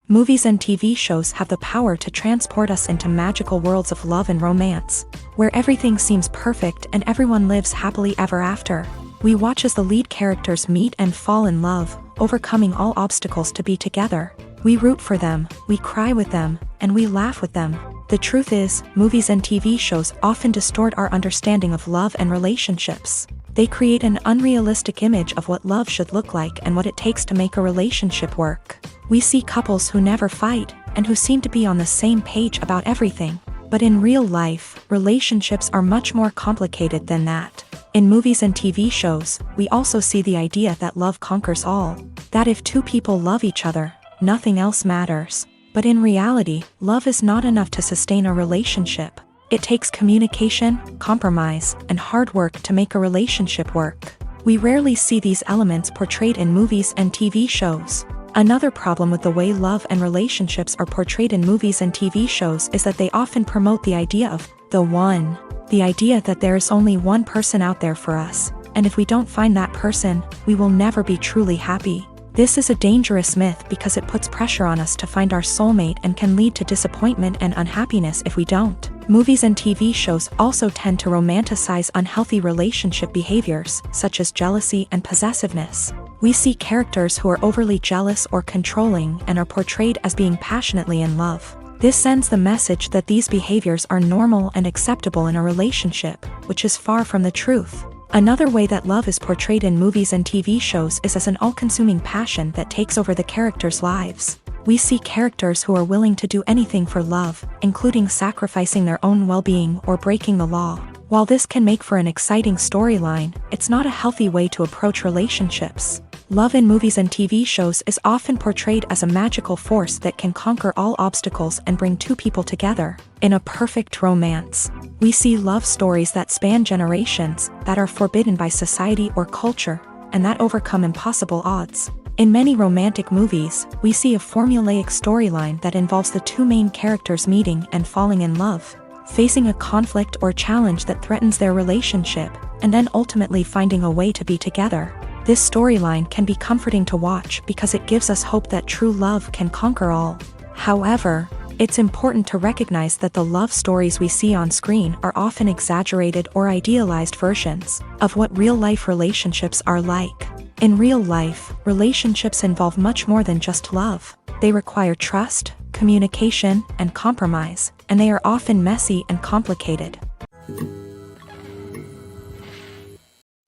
Movies and TV shows have the power to transport us into magical worlds of love and romance, where everything seems perfect and everyone lives happily ever after. We watch as the lead characters meet and fall in love, overcoming all obstacles to be together. We root for them, we cry with them, and we laugh with them. The truth is, movies and TV shows often distort our understanding of love and relationships. They create an unrealistic image of what love should look like and what it takes to make a relationship work. We see couples who never fight, and who seem to be on the same page about everything. But in real life, relationships are much more complicated than that. In movies and TV shows, we also see the idea that love conquers all. That if two people love each other, nothing else matters. But in reality, love is not enough to sustain a relationship. It takes communication, compromise, and hard work to make a relationship work. We rarely see these elements portrayed in movies and TV shows. Another problem with the way love and relationships are portrayed in movies and TV shows is that they often promote the idea of the one. The idea that there is only one person out there for us, and if we don't find that person, we will never be truly happy. This is a dangerous myth because it puts pressure on us to find our soulmate and can lead to disappointment and unhappiness if we don't. Movies and TV shows also tend to romanticize unhealthy relationship behaviors, such as jealousy and possessiveness. We see characters who are overly jealous or controlling and are portrayed as being passionately in love. This sends the message that these behaviors are normal and acceptable in a relationship, which is far from the truth. Another way that love is portrayed in movies and TV shows is as an all-consuming passion that takes over the characters' lives. We see characters who are willing to do anything for love, including sacrificing their own well-being or breaking the law. While this can make for an exciting storyline, it's not a healthy way to approach relationships. Love in movies and TV shows is often portrayed as a magical force that can conquer all obstacles and bring two people together in a perfect romance. We see love stories that span generations, that are forbidden by society or culture, and that overcome impossible odds. In many romantic movies, we see a formulaic storyline that involves the two main characters meeting and falling in love, facing a conflict or challenge that threatens their relationship, and then ultimately finding a way to be together. This storyline can be comforting to watch because it gives us hope that true love can conquer all. However, it's important to recognize that the love stories we see on screen are often exaggerated or idealized versions of what real-life relationships are like. In real life, relationships involve much more than just love. They require trust, communication, and compromise, and they are often messy and complicated.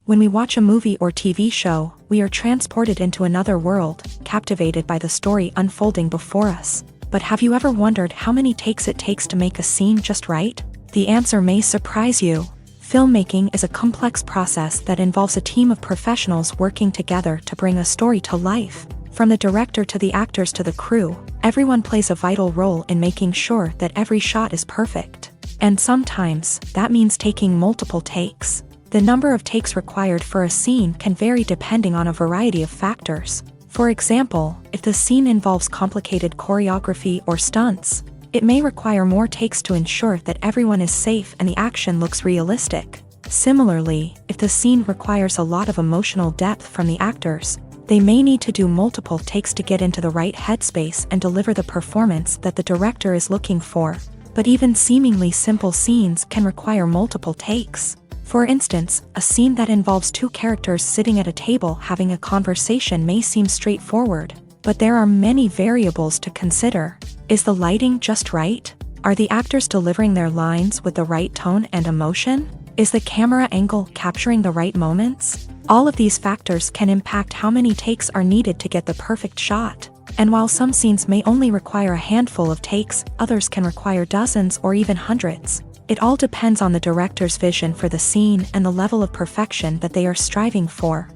When we watch a movie or TV show, we are transported into another world, captivated by the story unfolding before us. But have you ever wondered how many takes it takes to make a scene just right? The answer may surprise you. Filmmaking is a complex process that involves a team of professionals working together to bring a story to life. From the director to the actors to the crew, everyone plays a vital role in making sure that every shot is perfect. And sometimes, that means taking multiple takes. The number of takes required for a scene can vary depending on a variety of factors. For example, if the scene involves complicated choreography or stunts, it may require more takes to ensure that everyone is safe and the action looks realistic. Similarly, if the scene requires a lot of emotional depth from the actors, they may need to do multiple takes to get into the right headspace and deliver the performance that the director is looking for. But even seemingly simple scenes can require multiple takes. For instance, a scene that involves two characters sitting at a table having a conversation may seem straightforward, but there are many variables to consider. Is the lighting just right? Are the actors delivering their lines with the right tone and emotion? Is the camera angle capturing the right moments? All of these factors can impact how many takes are needed to get the perfect shot. And while some scenes may only require a handful of takes, others can require dozens or even hundreds. It all depends on the director's vision for the scene and the level of perfection that they are striving for.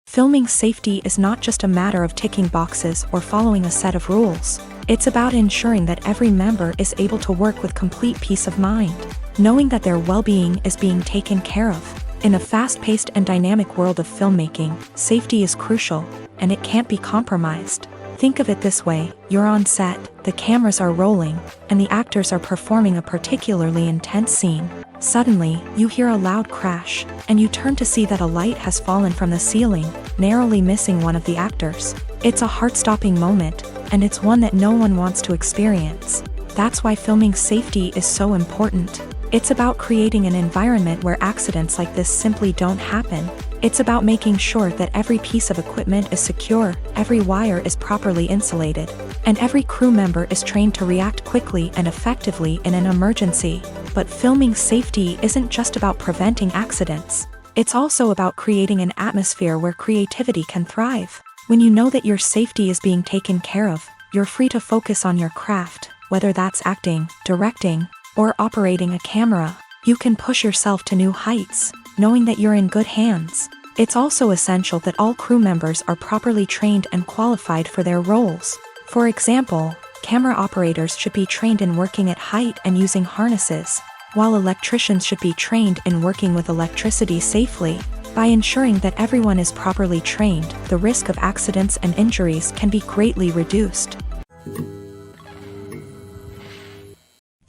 Filming safety is not just a matter of ticking boxes or following a set of rules. It's about ensuring that every member is able to work with complete peace of mind, knowing that their well-being is being taken care of. In a fast-paced and dynamic world of filmmaking, safety is crucial, and it can't be compromised. Think of it this way: you're on set, the cameras are rolling, and the actors are performing a particularly intense scene. Suddenly, you hear a loud crash, and you turn to see that a light has fallen from the ceiling, narrowly missing one of the actors. It's a heart-stopping moment, and it's one that no one wants to experience. That's why filming safety is so important. It's about creating an environment where accidents like this simply don't happen. It's about making sure that every piece of equipment is secure, every wire is properly insulated, and every crew member is trained to react quickly and effectively in an emergency. But filming safety isn't just about preventing accidents. It's also about creating an atmosphere where creativity can thrive. When you know that your safety is being taken care of, you're free to focus on your craft, whether that's acting, directing, or operating a camera. You can push yourself to new heights, knowing that you're in good hands. It's also essential that all crew members are properly trained and qualified for their roles. For example, camera operators should be trained in working at height and using harnesses, while electricians should be trained in working with electricity safely. By ensuring that everyone is properly trained, the risk of accidents and injuries can be greatly reduced.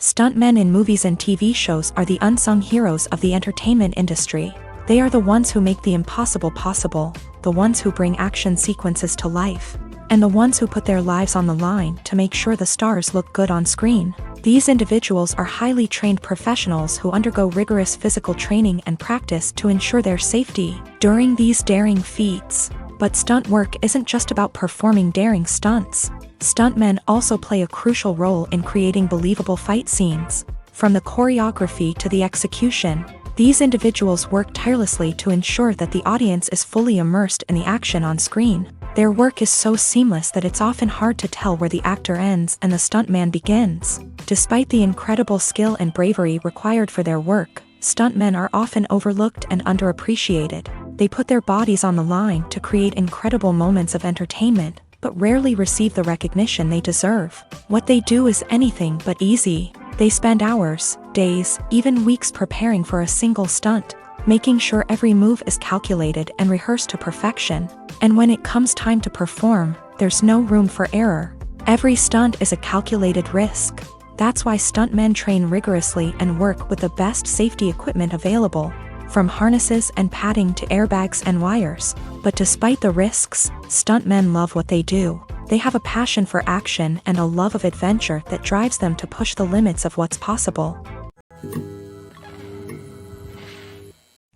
Stuntmen in movies and TV shows are the unsung heroes of the entertainment industry. They are the ones who make the impossible possible, the ones who bring action sequences to life, and the ones who put their lives on the line to make sure the stars look good on screen. These individuals are highly trained professionals who undergo rigorous physical training and practice to ensure their safety during these daring feats. But stunt work isn't just about performing daring stunts. Stuntmen also play a crucial role in creating believable fight scenes. From the choreography to the execution, these individuals work tirelessly to ensure that the audience is fully immersed in the action on screen. Their work is so seamless that it's often hard to tell where the actor ends and the stuntman begins. Despite the incredible skill and bravery required for their work, stuntmen are often overlooked and underappreciated. They put their bodies on the line to create incredible moments of entertainment, but rarely receive the recognition they deserve. What they do is anything but easy. They spend hours, days, even weeks preparing for a single stunt, making sure every move is calculated and rehearsed to perfection. And when it comes time to perform, there's no room for error. Every stunt is a calculated risk. That's why stuntmen train rigorously and work with the best safety equipment available, from harnesses and padding to airbags and wires. But despite the risks, stuntmen love what they do. They have a passion for action and a love of adventure that drives them to push the limits of what's possible.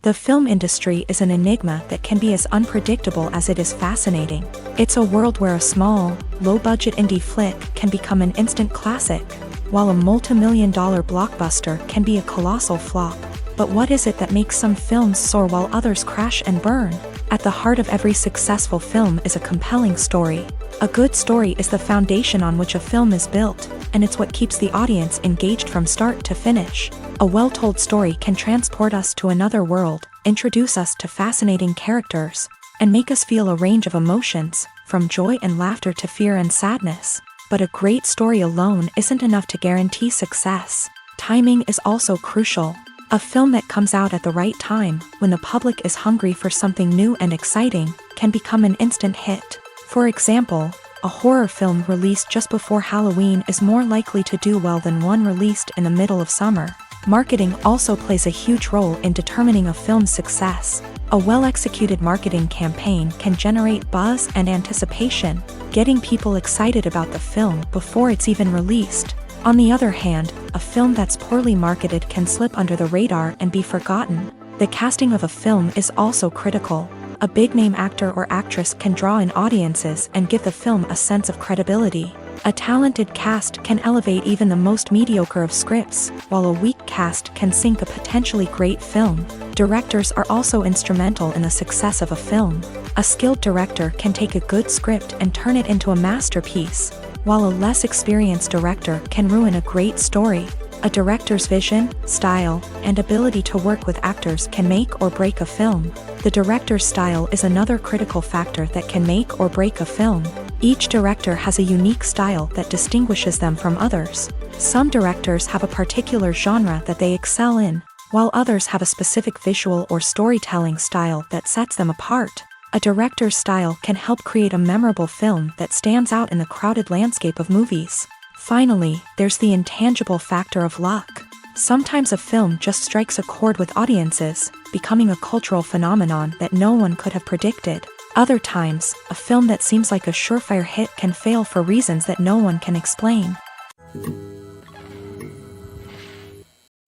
The film industry is an enigma that can be as unpredictable as it is fascinating. It's a world where a small, low-budget indie flick can become an instant classic, while a multi-million-dollar blockbuster can be a colossal flop. But what is it that makes some films soar while others crash and burn? At the heart of every successful film is a compelling story. A good story is the foundation on which a film is built, and it's what keeps the audience engaged from start to finish. A well-told story can transport us to another world, introduce us to fascinating characters, and make us feel a range of emotions, from joy and laughter to fear and sadness. But a great story alone isn't enough to guarantee success. Timing is also crucial. A film that comes out at the right time, when the public is hungry for something new and exciting, can become an instant hit. For example, a horror film released just before Halloween is more likely to do well than one released in the middle of summer. Marketing also plays a huge role in determining a film's success. A well-executed marketing campaign can generate buzz and anticipation, getting people excited about the film before it's even released. On the other hand, a film that's poorly marketed can slip under the radar and be forgotten. The casting of a film is also critical. A big-name actor or actress can draw in audiences and give the film a sense of credibility. A talented cast can elevate even the most mediocre of scripts, while a weak cast can sink a potentially great film. Directors are also instrumental in the success of a film. A skilled director can take a good script and turn it into a masterpiece, while a less experienced director can ruin a great story. A director's vision, style, and ability to work with actors can make or break a film. The director's style is another critical factor that can make or break a film. Each director has a unique style that distinguishes them from others. Some directors have a particular genre that they excel in, while others have a specific visual or storytelling style that sets them apart. A director's style can help create a memorable film that stands out in the crowded landscape of movies. Finally, there's the intangible factor of luck. Sometimes a film just strikes a chord with audiences, becoming a cultural phenomenon that no one could have predicted. Other times, a film that seems like a surefire hit can fail for reasons that no one can explain.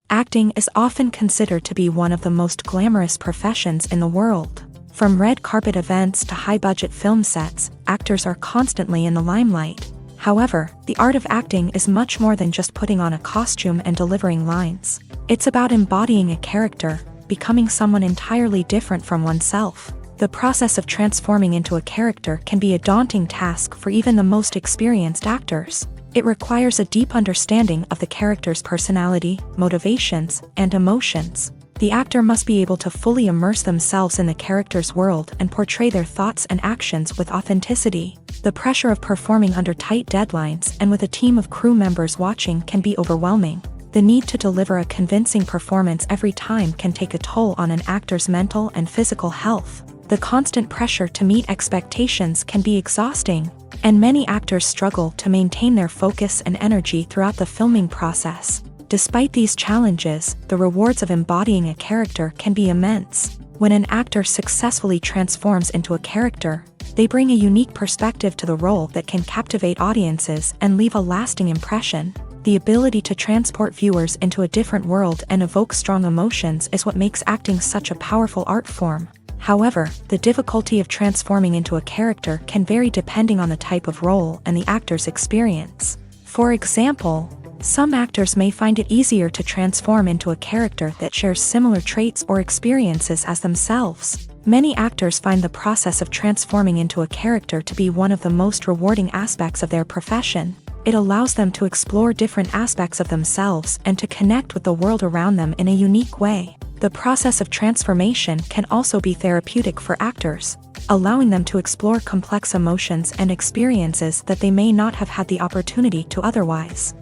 Acting is often considered to be one of the most glamorous professions in the world. From red carpet events to high-budget film sets, actors are constantly in the limelight. However, the art of acting is much more than just putting on a costume and delivering lines. It's about embodying a character, becoming someone entirely different from oneself. The process of transforming into a character can be a daunting task for even the most experienced actors. It requires a deep understanding of the character's personality, motivations, and emotions. The actor must be able to fully immerse themselves in the character's world and portray their thoughts and actions with authenticity. The pressure of performing under tight deadlines and with a team of crew members watching can be overwhelming. The need to deliver a convincing performance every time can take a toll on an actor's mental and physical health. The constant pressure to meet expectations can be exhausting, and many actors struggle to maintain their focus and energy throughout the filming process. Despite these challenges, the rewards of embodying a character can be immense. When an actor successfully transforms into a character, they bring a unique perspective to the role that can captivate audiences and leave a lasting impression. The ability to transport viewers into a different world and evoke strong emotions is what makes acting such a powerful art form. However, the difficulty of transforming into a character can vary depending on the type of role and the actor's experience. For example, some actors may find it easier to transform into a character that shares similar traits or experiences as themselves. Many actors find the process of transforming into a character to be one of the most rewarding aspects of their profession. It allows them to explore different aspects of themselves and to connect with the world around them in a unique way. The process of transformation can also be therapeutic for actors, allowing them to explore complex emotions and experiences that they may not have had the opportunity to otherwise.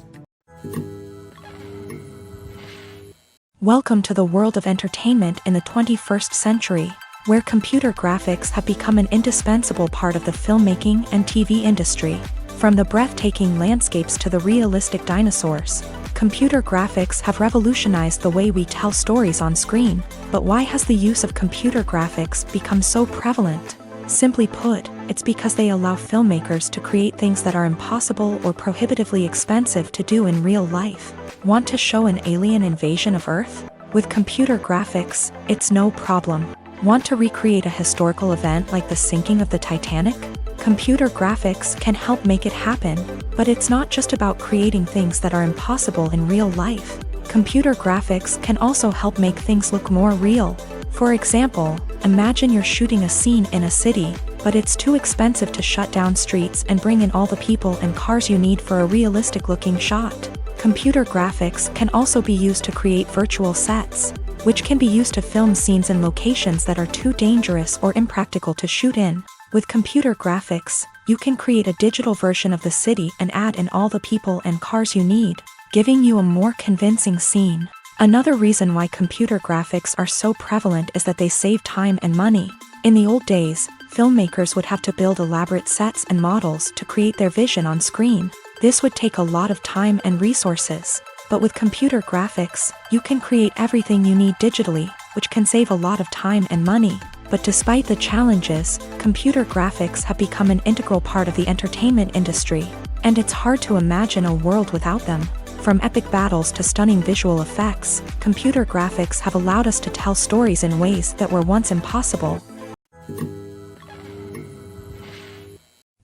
Welcome to the world of entertainment in the 21st century, where computer graphics have become an indispensable part of the filmmaking and TV industry. From the breathtaking landscapes to the realistic dinosaurs, computer graphics have revolutionized the way we tell stories on screen. But why has the use of computer graphics become so prevalent? Simply put, it's because they allow filmmakers to create things that are impossible or prohibitively expensive to do in real life. Want to show an alien invasion of Earth? With computer graphics, it's no problem. Want to recreate a historical event like the sinking of the Titanic? Computer graphics can help make it happen, but it's not just about creating things that are impossible in real life. Computer graphics can also help make things look more real. For example, imagine you're shooting a scene in a city, but it's too expensive to shut down streets and bring in all the people and cars you need for a realistic-looking shot. Computer graphics can also be used to create virtual sets, which can be used to film scenes in locations that are too dangerous or impractical to shoot in. With computer graphics, you can create a digital version of the city and add in all the people and cars you need, giving you a more convincing scene. Another reason why computer graphics are so prevalent is that they save time and money. In the old days, filmmakers would have to build elaborate sets and models to create their vision on screen. This would take a lot of time and resources. But with computer graphics, you can create everything you need digitally, which can save a lot of time and money. But despite the challenges, computer graphics have become an integral part of the entertainment industry, and it's hard to imagine a world without them. From epic battles to stunning visual effects, computer graphics have allowed us to tell stories in ways that were once impossible.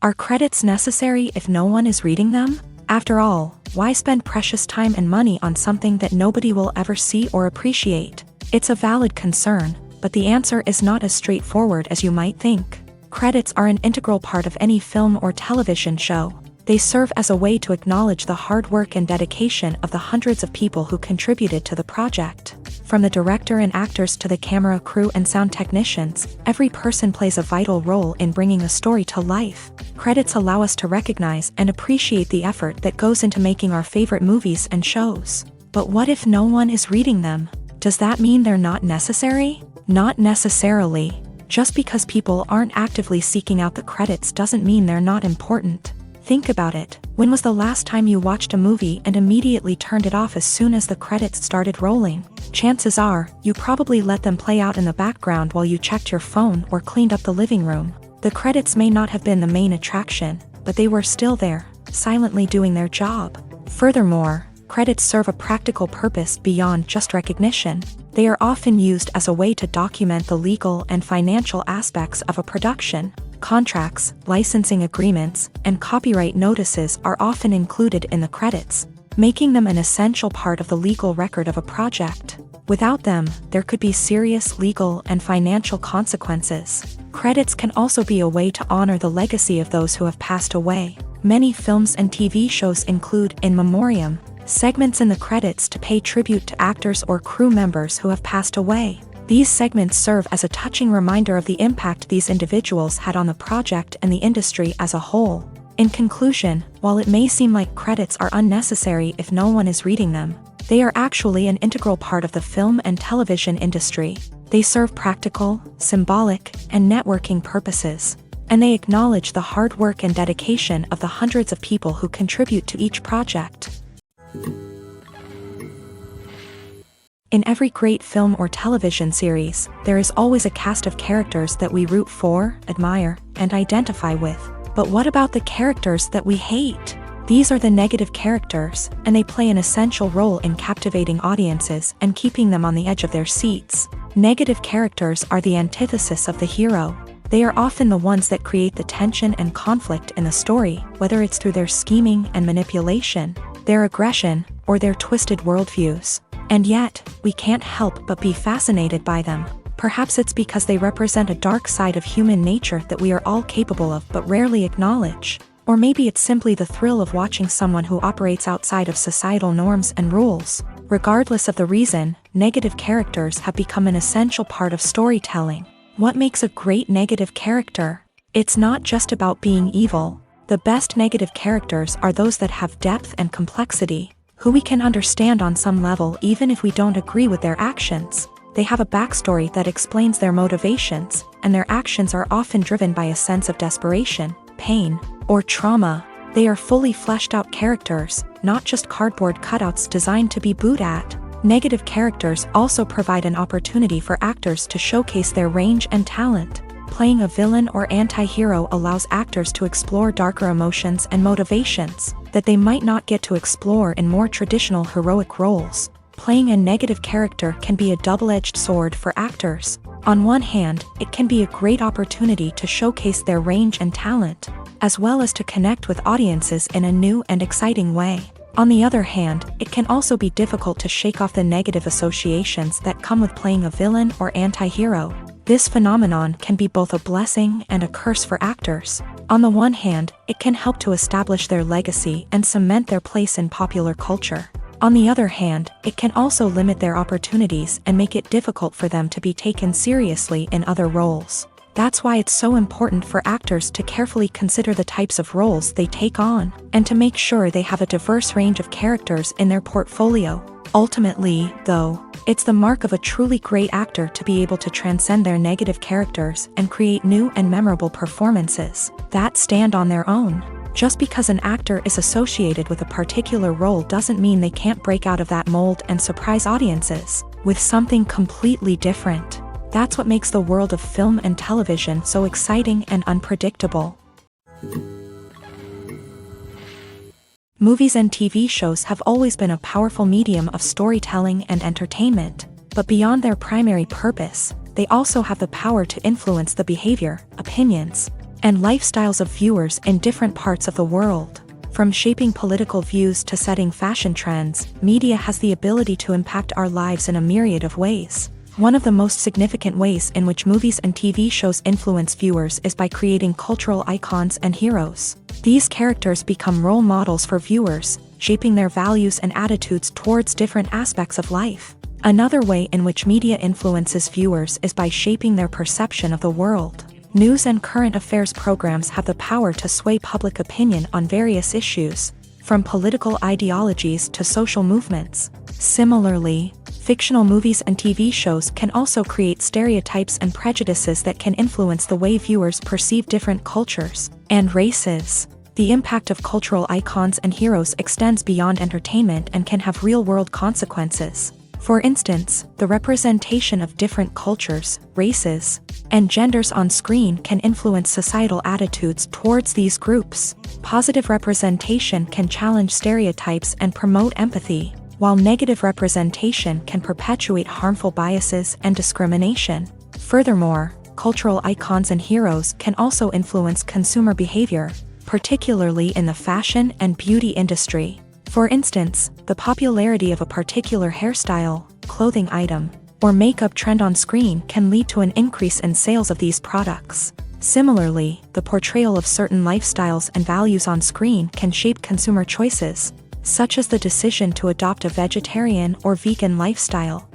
Are credits necessary if no one is reading them? After all, why spend precious time and money on something that nobody will ever see or appreciate? It's a valid concern, but the answer is not as straightforward as you might think. Credits are an integral part of any film or television show. They serve as a way to acknowledge the hard work and dedication of the hundreds of people who contributed to the project. From the director and actors to the camera crew and sound technicians, every person plays a vital role in bringing a story to life. Credits allow us to recognize and appreciate the effort that goes into making our favorite movies and shows. But what if no one is reading them? Does that mean they're not necessary? Not necessarily. Just because people aren't actively seeking out the credits doesn't mean they're not important. Think about it. When was the last time you watched a movie and immediately turned it off as soon as the credits started rolling? Chances are, you probably let them play out in the background while you checked your phone or cleaned up the living room. The credits may not have been the main attraction, but they were still there, silently doing their job. Furthermore, credits serve a practical purpose beyond just recognition. They are often used as a way to document the legal and financial aspects of a production. Contracts, licensing agreements, and copyright notices are often included in the credits, making them an essential part of the legal record of a project. Without them, there could be serious legal and financial consequences. Credits can also be a way to honor the legacy of those who have passed away. Many films and TV shows include in memoriam segments in the credits to pay tribute to actors or crew members who have passed away. These segments serve as a touching reminder of the impact these individuals had on the project and the industry as a whole. In conclusion, while it may seem like credits are unnecessary if no one is reading them, they are actually an integral part of the film and television industry. They serve practical, symbolic, and networking purposes, and they acknowledge the hard work and dedication of the hundreds of people who contribute to each project. In every great film or television series, there is always a cast of characters that we root for, admire, and identify with. But what about the characters that we hate? These are the negative characters, and they play an essential role in captivating audiences and keeping them on the edge of their seats. Negative characters are the antithesis of the hero. They are often the ones that create the tension and conflict in the story, whether it's through their scheming and manipulation, their aggression, or their twisted worldviews. And yet, we can't help but be fascinated by them. Perhaps it's because they represent a dark side of human nature that we are all capable of but rarely acknowledge. Or maybe it's simply the thrill of watching someone who operates outside of societal norms and rules. Regardless of the reason, negative characters have become an essential part of storytelling. What makes a great negative character? It's not just about being evil. The best negative characters are those that have depth and complexity, who we can understand on some level even if we don't agree with their actions. They have a backstory that explains their motivations, and their actions are often driven by a sense of desperation, pain, or trauma. They are fully fleshed out characters, not just cardboard cutouts designed to be booed at. Negative characters also provide an opportunity for actors to showcase their range and talent. Playing a villain or anti-hero allows actors to explore darker emotions and motivations that they might not get to explore in more traditional heroic roles. Playing a negative character can be a double-edged sword for actors. On one hand, it can be a great opportunity to showcase their range and talent, as well as to connect with audiences in a new and exciting way. On the other hand, it can also be difficult to shake off the negative associations that come with playing a villain or anti-hero. This phenomenon can be both a blessing and a curse for actors. On the one hand, it can help to establish their legacy and cement their place in popular culture. On the other hand, it can also limit their opportunities and make it difficult for them to be taken seriously in other roles. That's why it's so important for actors to carefully consider the types of roles they take on, and to make sure they have a diverse range of characters in their portfolio. Ultimately, though, it's the mark of a truly great actor to be able to transcend their negative characters and create new and memorable performances that stand on their own. Just because an actor is associated with a particular role doesn't mean they can't break out of that mold and surprise audiences with something completely different. That's what makes the world of film and television so exciting and unpredictable. Movies and TV shows have always been a powerful medium of storytelling and entertainment, but beyond their primary purpose, they also have the power to influence the behavior, opinions, and lifestyles of viewers in different parts of the world. From shaping political views to setting fashion trends, media has the ability to impact our lives in a myriad of ways. One of the most significant ways in which movies and TV shows influence viewers is by creating cultural icons and heroes. These characters become role models for viewers, shaping their values and attitudes towards different aspects of life. Another way in which media influences viewers is by shaping their perception of the world. News and current affairs programs have the power to sway public opinion on various issues, from political ideologies to social movements. Similarly, fictional movies and TV shows can also create stereotypes and prejudices that can influence the way viewers perceive different cultures and races. The impact of cultural icons and heroes extends beyond entertainment and can have real-world consequences. For instance, the representation of different cultures, races, and genders on screen can influence societal attitudes towards these groups. Positive representation can challenge stereotypes and promote empathy, while negative representation can perpetuate harmful biases and discrimination. Furthermore, cultural icons and heroes can also influence consumer behavior, particularly in the fashion and beauty industry. For instance, the popularity of a particular hairstyle, clothing item, or makeup trend on screen can lead to an increase in sales of these products. Similarly, the portrayal of certain lifestyles and values on screen can shape consumer choices, such as the decision to adopt a vegetarian or vegan lifestyle.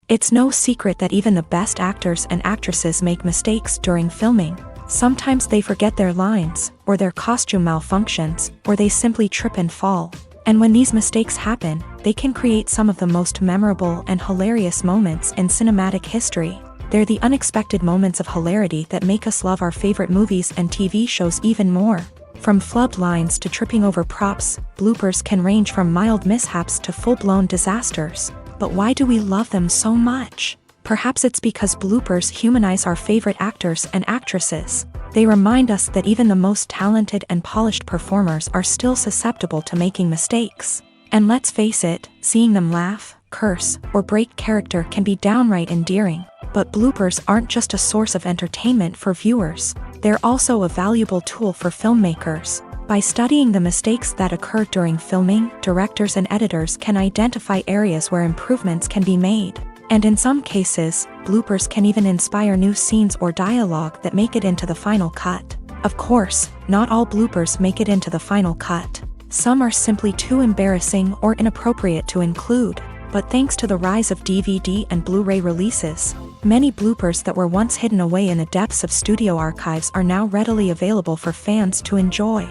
It's no secret that even the best actors and actresses make mistakes during filming. Sometimes they forget their lines, or their costume malfunctions, or they simply trip and fall. And when these mistakes happen, they can create some of the most memorable and hilarious moments in cinematic history. They're the unexpected moments of hilarity that make us love our favorite movies and TV shows even more. From flubbed lines to tripping over props, bloopers can range from mild mishaps to full-blown disasters. But why do we love them so much? Perhaps it's because bloopers humanize our favorite actors and actresses. They remind us that even the most talented and polished performers are still susceptible to making mistakes. And let's face it, seeing them laugh, curse, or break character can be downright endearing. But bloopers aren't just a source of entertainment for viewers. They're also a valuable tool for filmmakers. By studying the mistakes that occur during filming, directors and editors can identify areas where improvements can be made. And in some cases, bloopers can even inspire new scenes or dialogue that make it into the final cut. Of course, not all bloopers make it into the final cut. Some are simply too embarrassing or inappropriate to include. But thanks to the rise of DVD and Blu-ray releases, many bloopers that were once hidden away in the depths of studio archives are now readily available for fans to enjoy.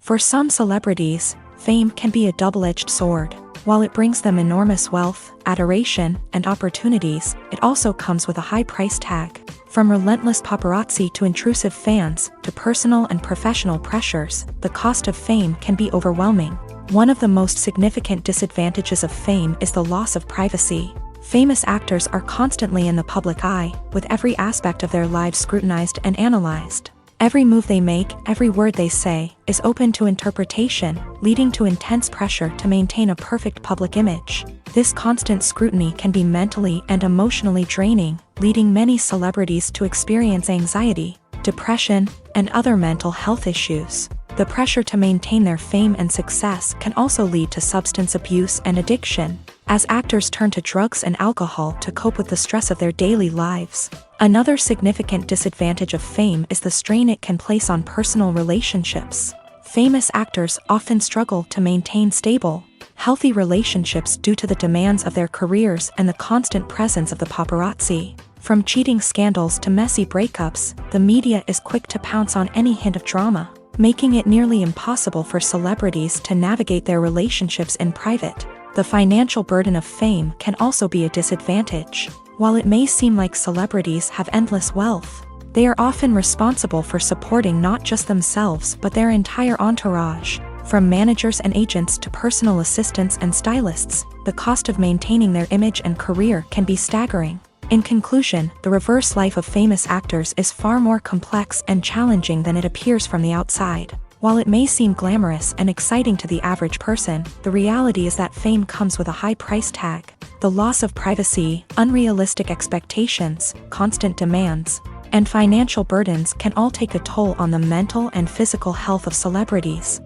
For some celebrities, fame can be a double-edged sword. While it brings them enormous wealth, adoration, and opportunities, it also comes with a high price tag. From relentless paparazzi to intrusive fans, to personal and professional pressures, the cost of fame can be overwhelming. One of the most significant disadvantages of fame is the loss of privacy. Famous actors are constantly in the public eye, with every aspect of their lives scrutinized and analyzed. Every move they make, every word they say, is open to interpretation, leading to intense pressure to maintain a perfect public image. This constant scrutiny can be mentally and emotionally draining, leading many celebrities to experience anxiety, depression, and other mental health issues. The pressure to maintain their fame and success can also lead to substance abuse and addiction, as actors turn to drugs and alcohol to cope with the stress of their daily lives. Another significant disadvantage of fame is the strain it can place on personal relationships. Famous actors often struggle to maintain stable, healthy relationships due to the demands of their careers and the constant presence of the paparazzi. From cheating scandals to messy breakups, the media is quick to pounce on any hint of drama, making it nearly impossible for celebrities to navigate their relationships in private. The financial burden of fame can also be a disadvantage. While it may seem like celebrities have endless wealth, they are often responsible for supporting not just themselves but their entire entourage. From managers and agents to personal assistants and stylists, the cost of maintaining their image and career can be staggering. In conclusion, the reverse life of famous actors is far more complex and challenging than it appears from the outside. While it may seem glamorous and exciting to the average person, the reality is that fame comes with a high price tag. The loss of privacy, unrealistic expectations, constant demands, and financial burdens can all take a toll on the mental and physical health of celebrities.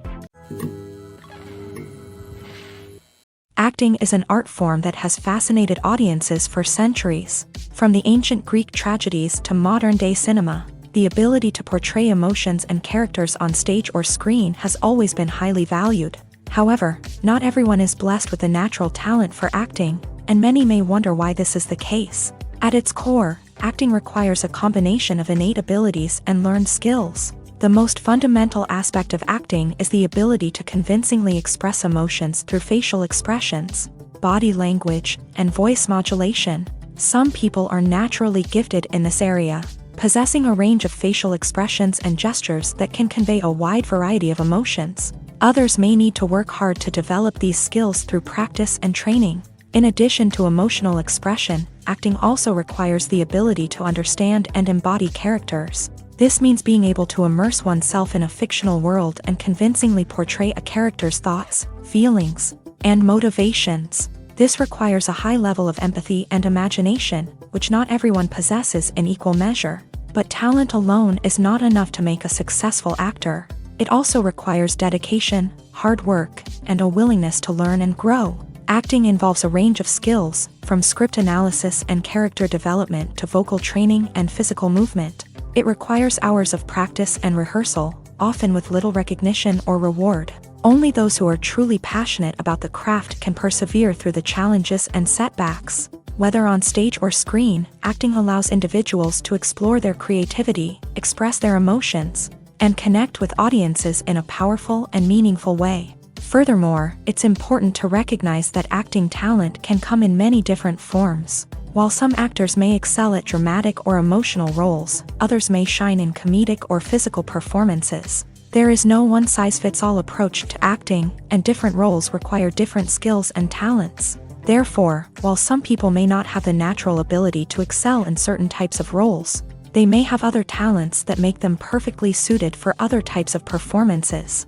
Acting is an art form that has fascinated audiences for centuries. From the ancient Greek tragedies to modern-day cinema, the ability to portray emotions and characters on stage or screen has always been highly valued. However, not everyone is blessed with a natural talent for acting, and many may wonder why this is the case. At its core, acting requires a combination of innate abilities and learned skills. The most fundamental aspect of acting is the ability to convincingly express emotions through facial expressions, body language, and voice modulation. Some people are naturally gifted in this area, possessing a range of facial expressions and gestures that can convey a wide variety of emotions. Others may need to work hard to develop these skills through practice and training. In addition to emotional expression, acting also requires the ability to understand and embody characters. This means being able to immerse oneself in a fictional world and convincingly portray a character's thoughts, feelings, and motivations. This requires a high level of empathy and imagination, which not everyone possesses in equal measure. But talent alone is not enough to make a successful actor. It also requires dedication, hard work, and a willingness to learn and grow. Acting involves a range of skills, from script analysis and character development to vocal training and physical movement. It requires hours of practice and rehearsal, often with little recognition or reward. Only those who are truly passionate about the craft can persevere through the challenges and setbacks. Whether on stage or screen, acting allows individuals to explore their creativity, express their emotions, and connect with audiences in a powerful and meaningful way. Furthermore, it's important to recognize that acting talent can come in many different forms. While some actors may excel at dramatic or emotional roles, others may shine in comedic or physical performances. There is no one-size-fits-all approach to acting, and different roles require different skills and talents. Therefore, while some people may not have the natural ability to excel in certain types of roles, they may have other talents that make them perfectly suited for other types of performances.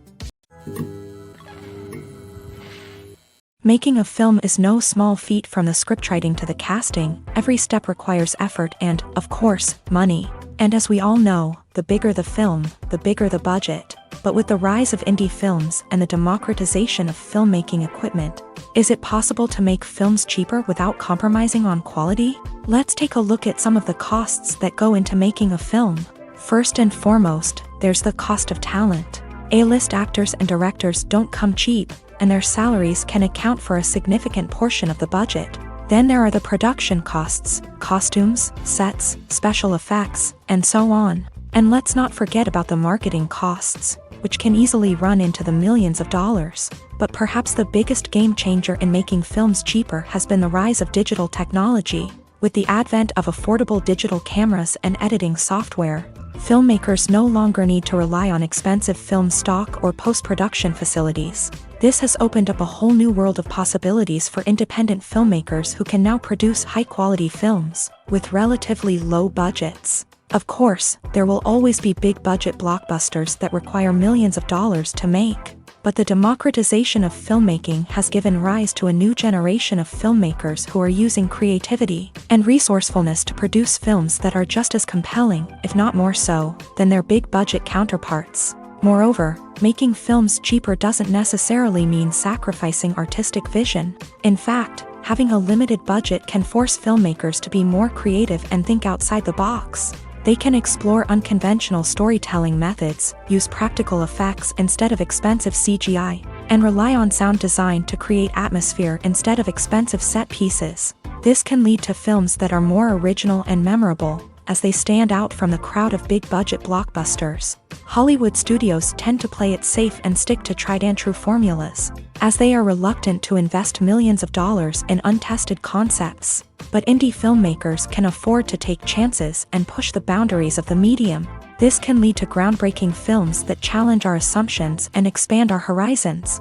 Making a film is no small feat. From the scriptwriting to the casting, every step requires effort and, of course, money. And as we all know, the bigger the film, the bigger the budget. But with the rise of indie films and the democratization of filmmaking equipment, is it possible to make films cheaper without compromising on quality? Let's take a look at some of the costs that go into making a film. First and foremost, there's the cost of talent. A-list actors and directors don't come cheap, and their salaries can account for a significant portion of the budget. Then there are the production costs, costumes, sets, special effects, and so on. And let's not forget about the marketing costs, which can easily run into the millions of dollars. But perhaps the biggest game changer in making films cheaper has been the rise of digital technology. With the advent of affordable digital cameras and editing software, filmmakers no longer need to rely on expensive film stock or post-production facilities. This has opened up a whole new world of possibilities for independent filmmakers who can now produce high-quality films with relatively low budgets. Of course, there will always be big-budget blockbusters that require millions of dollars to make. But the democratization of filmmaking has given rise to a new generation of filmmakers who are using creativity and resourcefulness to produce films that are just as compelling, if not more so, than their big-budget counterparts. Moreover, making films cheaper doesn't necessarily mean sacrificing artistic vision. In fact, having a limited budget can force filmmakers to be more creative and think outside the box. They can explore unconventional storytelling methods, use practical effects instead of expensive CGI, and rely on sound design to create atmosphere instead of expensive set pieces. This can lead to films that are more original and memorable, as they stand out from the crowd of big-budget blockbusters. Hollywood studios tend to play it safe and stick to tried-and-true formulas, as they are reluctant to invest millions of dollars in untested concepts. But indie filmmakers can afford to take chances and push the boundaries of the medium. This can lead to groundbreaking films that challenge our assumptions and expand our horizons.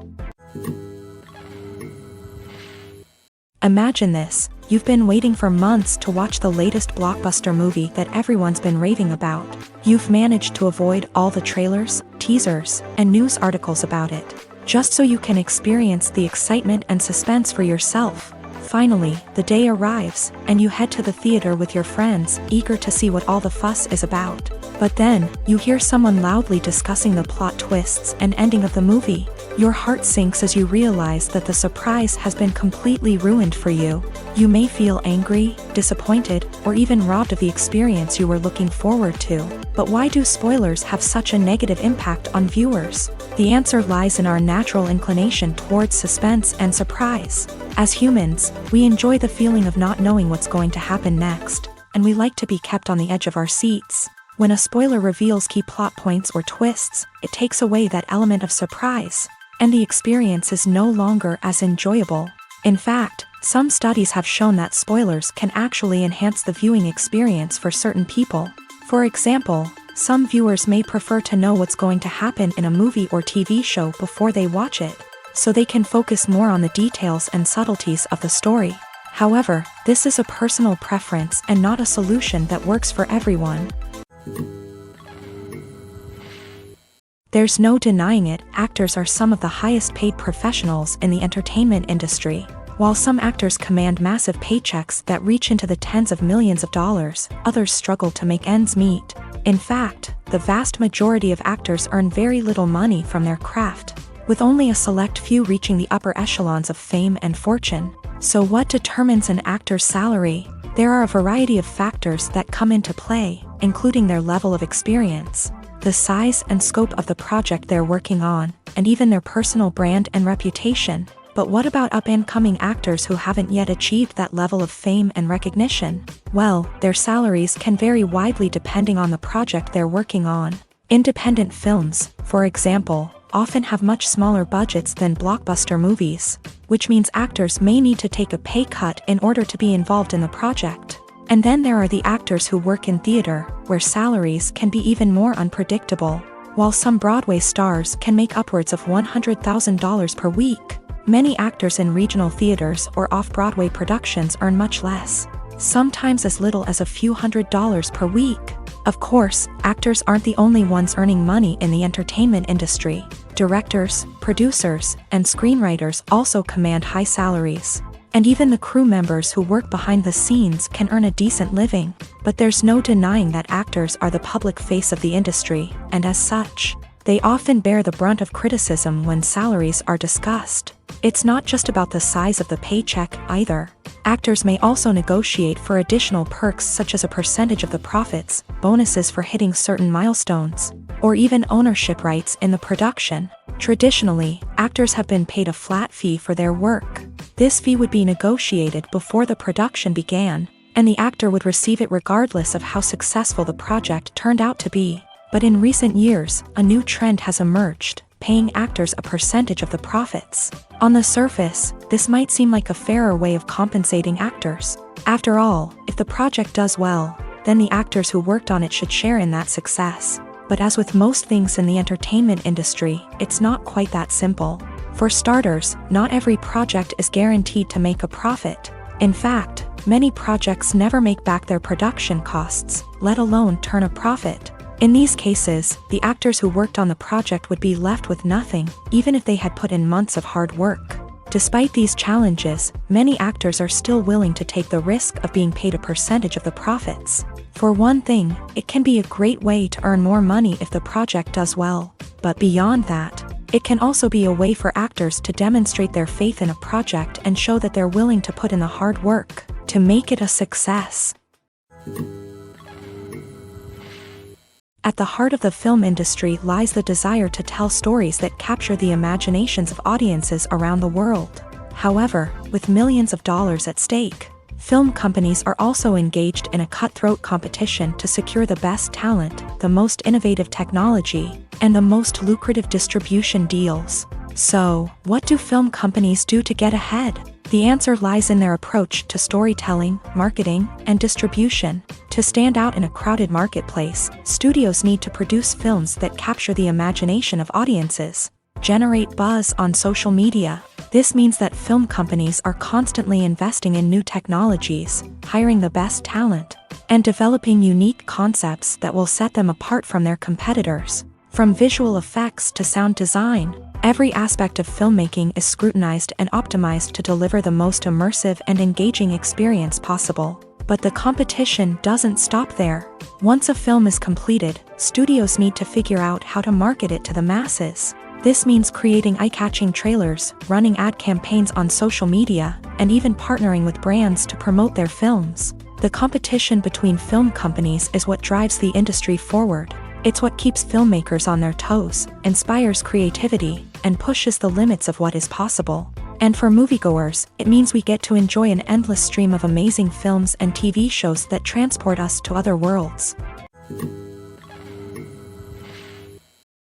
Imagine this. You've been waiting for months to watch the latest blockbuster movie that everyone's been raving about. You've managed to avoid all the trailers, teasers, and news articles about it, just so you can experience the excitement and suspense for yourself. Finally, the day arrives, and you head to the theater with your friends, eager to see what all the fuss is about. But then, you hear someone loudly discussing the plot twists and ending of the movie. Your heart sinks as you realize that the surprise has been completely ruined for you. You may feel angry, disappointed, or even robbed of the experience you were looking forward to. But why do spoilers have such a negative impact on viewers? The answer lies in our natural inclination towards suspense and surprise. As humans, we enjoy the feeling of not knowing what's going to happen next, and we like to be kept on the edge of our seats. When a spoiler reveals key plot points or twists, it takes away that element of surprise, and the experience is no longer as enjoyable. In fact, some studies have shown that spoilers can actually enhance the viewing experience for certain people. For example, some viewers may prefer to know what's going to happen in a movie or TV show before they watch it, so they can focus more on the details and subtleties of the story. However, this is a personal preference and not a solution that works for everyone. There's no denying it, actors are some of the highest paid professionals in the entertainment industry. While some actors command massive paychecks that reach into the tens of millions of dollars, others struggle to make ends meet. In fact, the vast majority of actors earn very little money from their craft, with only a select few reaching the upper echelons of fame and fortune. So what determines an actor's salary? There are a variety of factors that come into play, including their level of experience, the size and scope of the project they're working on, and even their personal brand and reputation. But what about up-and-coming actors who haven't yet achieved that level of fame and recognition? Well, their salaries can vary widely depending on the project they're working on. Independent films, for example, often have much smaller budgets than blockbuster movies, which means actors may need to take a pay cut in order to be involved in the project. And then there are the actors who work in theater, where salaries can be even more unpredictable. While some Broadway stars can make upwards of $100,000 per week, many actors in regional theaters or off-Broadway productions earn much less, sometimes as little as a few $100s per week. Of course, actors aren't the only ones earning money in the entertainment industry. Directors, producers, and screenwriters also command high salaries. And even the crew members who work behind the scenes can earn a decent living. But there's no denying that actors are the public face of the industry, and as such, they often bear the brunt of criticism when salaries are discussed. It's not just about the size of the paycheck, either. Actors may also negotiate for additional perks such as a percentage of the profits, bonuses for hitting certain milestones, or even ownership rights in the production. Traditionally, actors have been paid a flat fee for their work. This fee would be negotiated before the production began, and the actor would receive it regardless of how successful the project turned out to be. But in recent years, a new trend has emerged, paying actors a percentage of the profits. On the surface, this might seem like a fairer way of compensating actors. After all, if the project does well, then the actors who worked on it should share in that success. But as with most things in the entertainment industry, it's not quite that simple. For starters, not every project is guaranteed to make a profit. In fact, many projects never make back their production costs, let alone turn a profit. In these cases, the actors who worked on the project would be left with nothing, even if they had put in months of hard work. Despite these challenges, many actors are still willing to take the risk of being paid a percentage of the profits. For one thing, it can be a great way to earn more money if the project does well. But beyond that, it can also be a way for actors to demonstrate their faith in a project and show that they're willing to put in the hard work to make it a success. At the heart of the film industry lies the desire to tell stories that capture the imaginations of audiences around the world. However, with millions of dollars at stake, film companies are also engaged in a cutthroat competition to secure the best talent, the most innovative technology, and the most lucrative distribution deals. So, what do film companies do to get ahead? The answer lies in their approach to storytelling, marketing, and distribution. To stand out in a crowded marketplace, studios need to produce films that capture the imagination of audiences, generate buzz on social media. This means that film companies are constantly investing in new technologies, hiring the best talent, and developing unique concepts that will set them apart from their competitors. From visual effects to sound design, every aspect of filmmaking is scrutinized and optimized to deliver the most immersive and engaging experience possible. But the competition doesn't stop there. Once a film is completed, studios need to figure out how to market it to the masses. This means creating eye-catching trailers, running ad campaigns on social media, and even partnering with brands to promote their films. The competition between film companies is what drives the industry forward. It's what keeps filmmakers on their toes, inspires creativity, and pushes the limits of what is possible. And for moviegoers, it means we get to enjoy an endless stream of amazing films and TV shows that transport us to other worlds.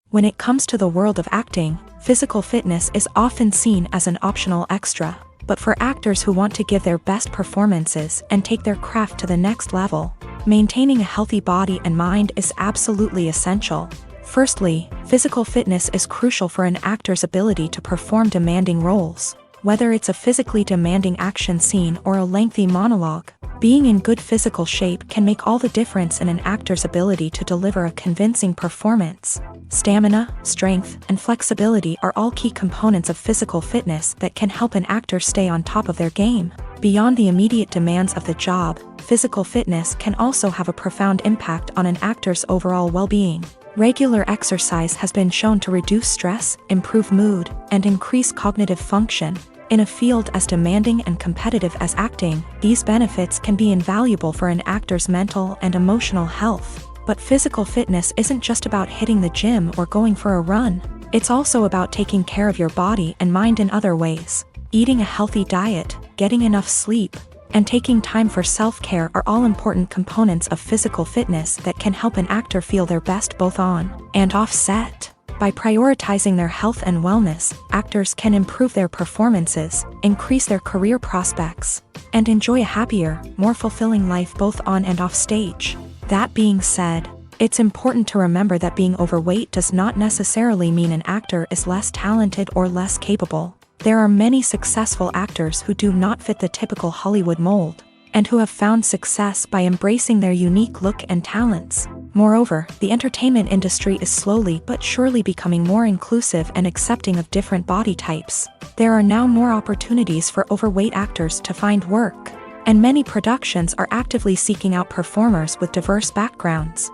When it comes to the world of acting, physical fitness is often seen as an optional extra. But for actors who want to give their best performances and take their craft to the next level, maintaining a healthy body and mind is absolutely essential. Firstly, physical fitness is crucial for an actor's ability to perform demanding roles. Whether it's a physically demanding action scene or a lengthy monologue, being in good physical shape can make all the difference in an actor's ability to deliver a convincing performance. Stamina, strength, and flexibility are all key components of physical fitness that can help an actor stay on top of their game. Beyond the immediate demands of the job, physical fitness can also have a profound impact on an actor's overall well-being. Regular exercise has been shown to reduce stress, improve mood, and increase cognitive function. In a field as demanding and competitive as acting, these benefits can be invaluable for an actor's mental and emotional health. But physical fitness isn't just about hitting the gym or going for a run. It's also about taking care of your body and mind in other ways. Eating a healthy diet, getting enough sleep, and taking time for self-care are all important components of physical fitness that can help an actor feel their best both on and off set. By prioritizing their health and wellness, actors can improve their performances, increase their career prospects, and enjoy a happier, more fulfilling life both on and off stage. That being said, it's important to remember that being overweight does not necessarily mean an actor is less talented or less capable. There are many successful actors who do not fit the typical Hollywood mold, and who have found success by embracing their unique look and talents. Moreover, the entertainment industry is slowly but surely becoming more inclusive and accepting of different body types. There are now more opportunities for overweight actors to find work, and many productions are actively seeking out performers with diverse backgrounds.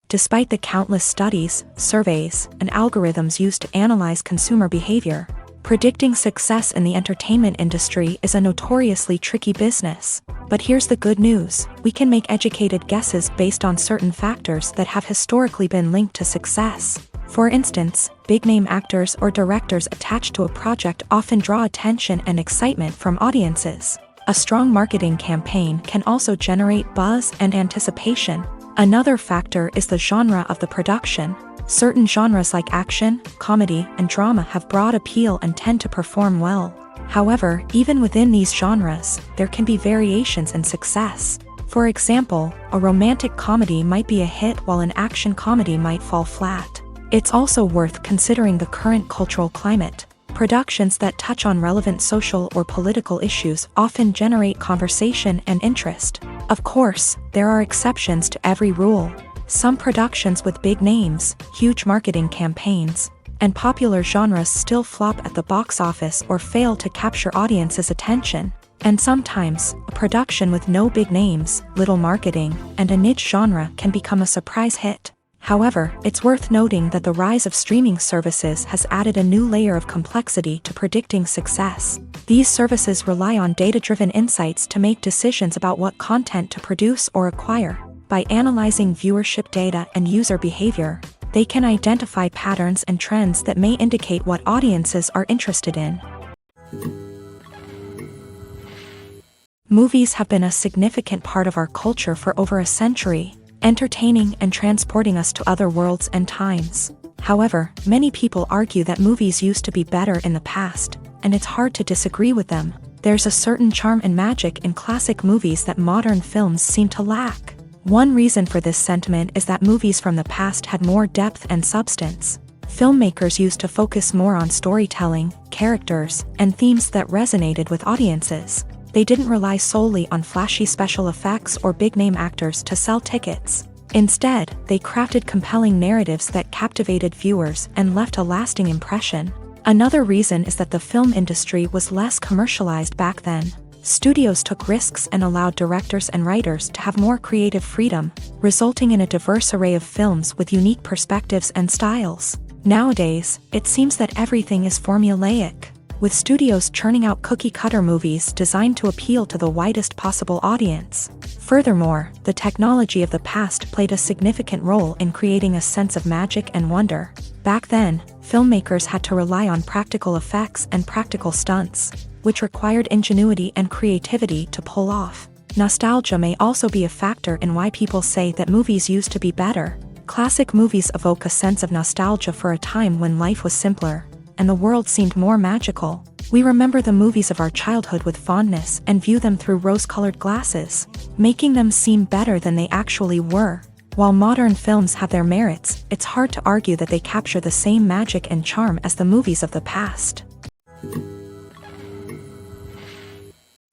Despite the countless studies, surveys, and algorithms used to analyze consumer behavior, predicting success in the entertainment industry is a notoriously tricky business. But here's the good news: we can make educated guesses based on certain factors that have historically been linked to success. For instance, big-name actors or directors attached to a project often draw attention and excitement from audiences. A strong marketing campaign can also generate buzz and anticipation. Another factor is the genre of the production. Certain genres like action, comedy, and drama have broad appeal and tend to perform well. However, even within these genres, there can be variations in success. For example, a romantic comedy might be a hit while an action comedy might fall flat. It's also worth considering the current cultural climate. Productions that touch on relevant social or political issues often generate conversation and interest. Of course, there are exceptions to every rule. Some productions with big names, huge marketing campaigns, and popular genres still flop at the box office or fail to capture audiences' attention. And sometimes, a production with no big names, little marketing, and a niche genre can become a surprise hit. However, it's worth noting that the rise of streaming services has added a new layer of complexity to predicting success. These services rely on data-driven insights to make decisions about what content to produce or acquire. By analyzing viewership data and user behavior, they can identify patterns and trends that may indicate what audiences are interested in. Movies have been a significant part of our culture for over a century, entertaining and transporting us to other worlds and times. However, many people argue that movies used to be better in the past, and it's hard to disagree with them. There's a certain charm and magic in classic movies that modern films seem to lack. One reason for this sentiment is that movies from the past had more depth and substance. Filmmakers used to focus more on storytelling, characters, and themes that resonated with audiences. They didn't rely solely on flashy special effects or big-name actors to sell tickets. Instead, they crafted compelling narratives that captivated viewers and left a lasting impression. Another reason is that the film industry was less commercialized back then. Studios took risks and allowed directors and writers to have more creative freedom, resulting in a diverse array of films with unique perspectives and styles. Nowadays, it seems that everything is formulaic, with studios churning out cookie-cutter movies designed to appeal to the widest possible audience. Furthermore, the technology of the past played a significant role in creating a sense of magic and wonder. Back then, filmmakers had to rely on practical effects and practical stunts, which required ingenuity and creativity to pull off. Nostalgia may also be a factor in why people say that movies used to be better. Classic movies evoke a sense of nostalgia for a time when life was simpler, and the world seemed more magical. We remember the movies of our childhood with fondness and view them through rose-colored glasses, making them seem better than they actually were. While modern films have their merits, it's hard to argue that they capture the same magic and charm as the movies of the past.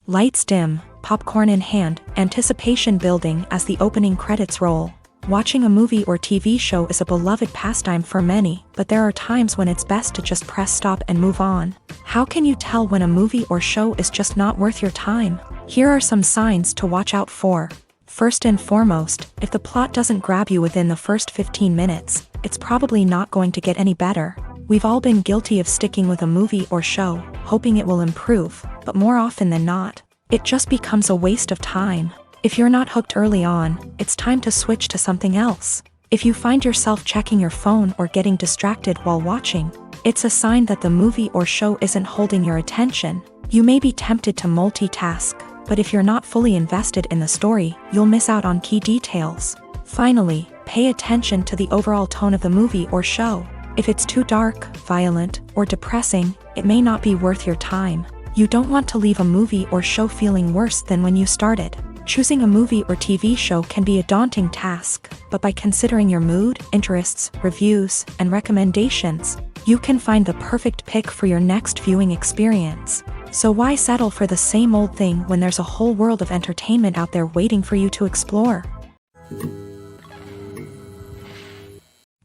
Lights dim, popcorn in hand, anticipation building as the opening credits roll. Watching a movie or TV show is a beloved pastime for many, but there are times when it's best to just press stop and move on. How can you tell when a movie or show is just not worth your time? Here are some signs to watch out for. First and foremost, if the plot doesn't grab you within the first 15 minutes, it's probably not going to get any better. We've all been guilty of sticking with a movie or show, hoping it will improve, but more often than not, it just becomes a waste of time. If you're not hooked early on, it's time to switch to something else. If you find yourself checking your phone or getting distracted while watching, it's a sign that the movie or show isn't holding your attention. You may be tempted to multitask, but if you're not fully invested in the story, you'll miss out on key details. Finally, pay attention to the overall tone of the movie or show. If it's too dark, violent, or depressing, it may not be worth your time. You don't want to leave a movie or show feeling worse than when you started. Choosing a movie or TV show can be a daunting task, but by considering your mood, interests, reviews, and recommendations, you can find the perfect pick for your next viewing experience. So why settle for the same old thing when there's a whole world of entertainment out there waiting for you to explore?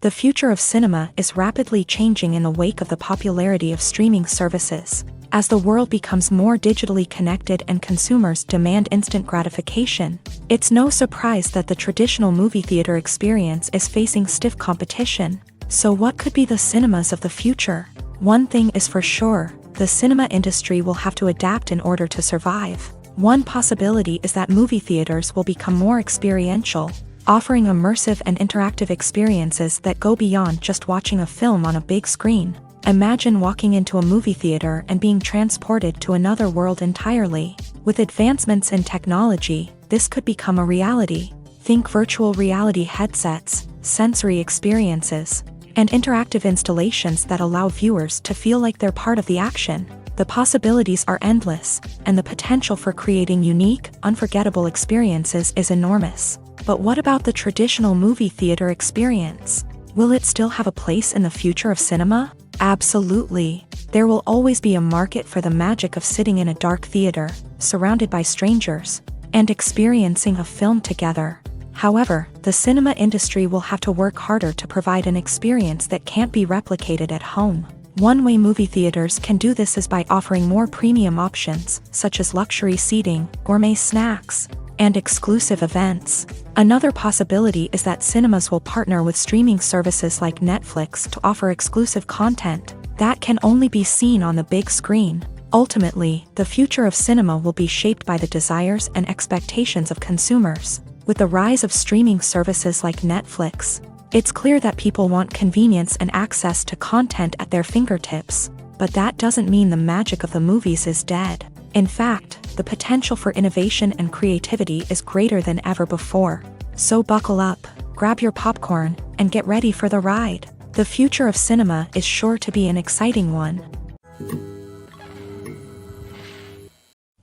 The future of cinema is rapidly changing in the wake of the popularity of streaming services. As the world becomes more digitally connected and consumers demand instant gratification, it's no surprise that the traditional movie theater experience is facing stiff competition. So what could be the cinemas of the future? One thing is for sure, the cinema industry will have to adapt in order to survive. One possibility is that movie theaters will become more experiential, offering immersive and interactive experiences that go beyond just watching a film on a big screen. Imagine walking into a movie theater and being transported to another world entirely. With advancements in technology, this could become a reality. Think virtual reality headsets, sensory experiences, and interactive installations that allow viewers to feel like they're part of the action. The possibilities are endless, and the potential for creating unique, unforgettable experiences is enormous. But what about the traditional movie theater experience? Will it still have a place in the future of cinema? Absolutely. There will always be a market for the magic of sitting in a dark theater, surrounded by strangers, and experiencing a film together. However, the cinema industry will have to work harder to provide an experience that can't be replicated at home. One way movie theaters can do this is by offering more premium options, such as luxury seating, gourmet snacks, and exclusive events. Another possibility is that cinemas will partner with streaming services like Netflix to offer exclusive content that can only be seen on the big screen. Ultimately, the future of cinema will be shaped by the desires and expectations of consumers. With the rise of streaming services like Netflix, it's clear that people want convenience and access to content at their fingertips. But that doesn't mean the magic of the movies is dead. In fact, the potential for innovation and creativity is greater than ever before. So buckle up, grab your popcorn, and get ready for the ride. The future of cinema is sure to be an exciting one.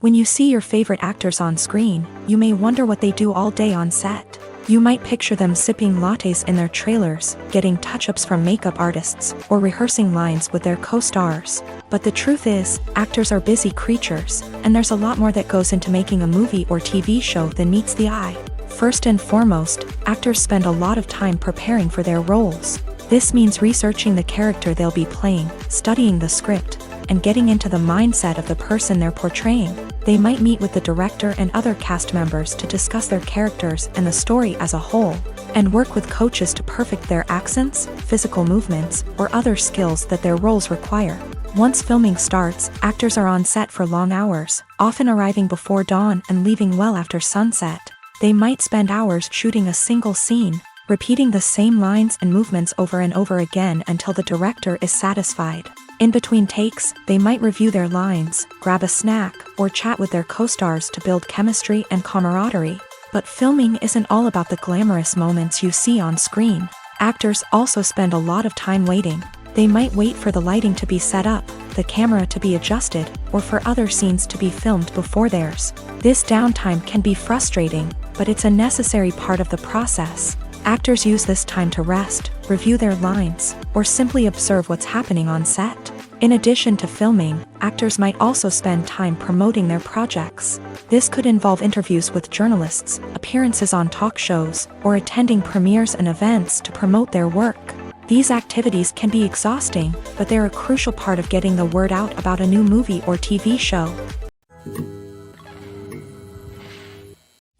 When you see your favorite actors on screen, you may wonder what they do all day on set. You might picture them sipping lattes in their trailers, getting touch-ups from makeup artists, or rehearsing lines with their co-stars. But the truth is, actors are busy creatures, and there's a lot more that goes into making a movie or TV show than meets the eye. First and foremost, actors spend a lot of time preparing for their roles. This means researching the character they'll be playing, studying the script, and getting into the mindset of the person they're portraying. They might meet with the director and other cast members to discuss their characters and the story as a whole, and work with coaches to perfect their accents, physical movements, or other skills that their roles require. Once filming starts, actors are on set for long hours, often arriving before dawn and leaving well after sunset. They might spend hours shooting a single scene, repeating the same lines and movements over and over again until the director is satisfied. In between takes, they might review their lines, grab a snack, or chat with their co-stars to build chemistry and camaraderie. But filming isn't all about the glamorous moments you see on screen. Actors also spend a lot of time waiting. They might wait for the lighting to be set up, the camera to be adjusted, or for other scenes to be filmed before theirs. This downtime can be frustrating, but it's a necessary part of the process. Actors use this time to rest, review their lines, or simply observe what's happening on set. In addition to filming, actors might also spend time promoting their projects. This could involve interviews with journalists, appearances on talk shows, or attending premieres and events to promote their work. These activities can be exhausting, but they're a crucial part of getting the word out about a new movie or TV show.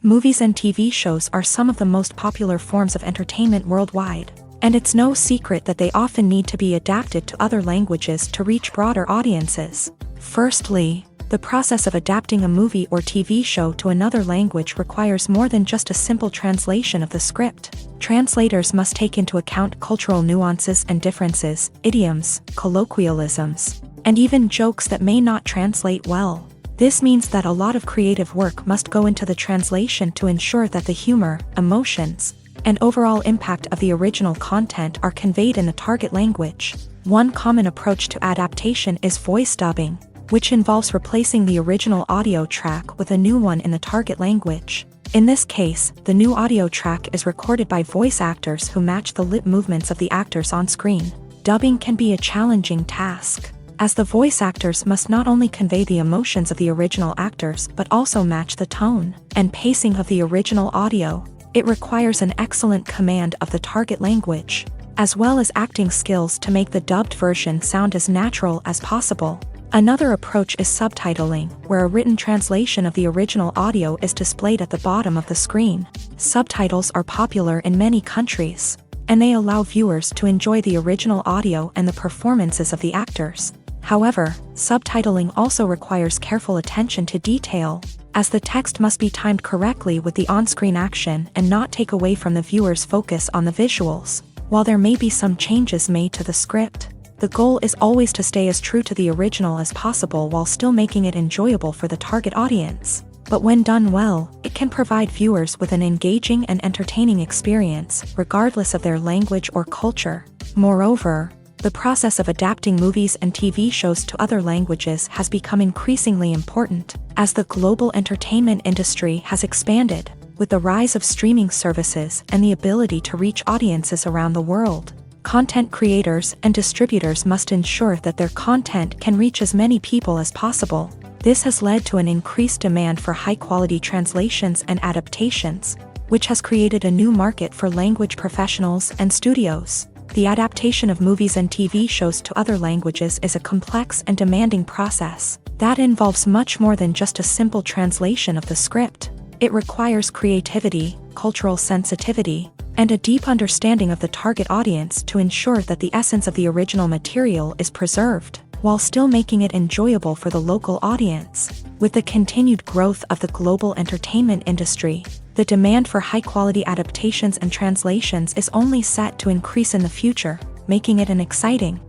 Movies and TV shows are some of the most popular forms of entertainment worldwide, and it's no secret that they often need to be adapted to other languages to reach broader audiences. Firstly, the process of adapting a movie or TV show to another language requires more than just a simple translation of the script. Translators must take into account cultural nuances and differences, idioms, colloquialisms, and even jokes that may not translate well. This means that a lot of creative work must go into the translation to ensure that the humor, emotions, and overall impact of the original content are conveyed in the target language. One common approach to adaptation is voice dubbing, which involves replacing the original audio track with a new one in the target language. In this case, the new audio track is recorded by voice actors who match the lip movements of the actors on screen. Dubbing can be a challenging task, as the voice actors must not only convey the emotions of the original actors but also match the tone and pacing of the original audio. It requires an excellent command of the target language, as well as acting skills to make the dubbed version sound as natural as possible. Another approach is subtitling, where a written translation of the original audio is displayed at the bottom of the screen. Subtitles are popular in many countries, and they allow viewers to enjoy the original audio and the performances of the actors. However, subtitling also requires careful attention to detail, as the text must be timed correctly with the on-screen action and not take away from the viewer's focus on the visuals. While there may be some changes made to the script, the goal is always to stay as true to the original as possible while still making it enjoyable for the target audience. But when done well, it can provide viewers with an engaging and entertaining experience, regardless of their language or culture. Moreover, the process of adapting movies and TV shows to other languages has become increasingly important, as the global entertainment industry has expanded, with the rise of streaming services and the ability to reach audiences around the world. Content creators and distributors must ensure that their content can reach as many people as possible. This has led to an increased demand for high-quality translations and adaptations, which has created a new market for language professionals and studios. The adaptation of movies and TV shows to other languages is a complex and demanding process that involves much more than just a simple translation of the script. It requires creativity, cultural sensitivity, and a deep understanding of the target audience to ensure that the essence of the original material is preserved, while still making it enjoyable for the local audience. With the continued growth of the global entertainment industry, the demand for high-quality adaptations and translations is only set to increase in the future, making it an exciting.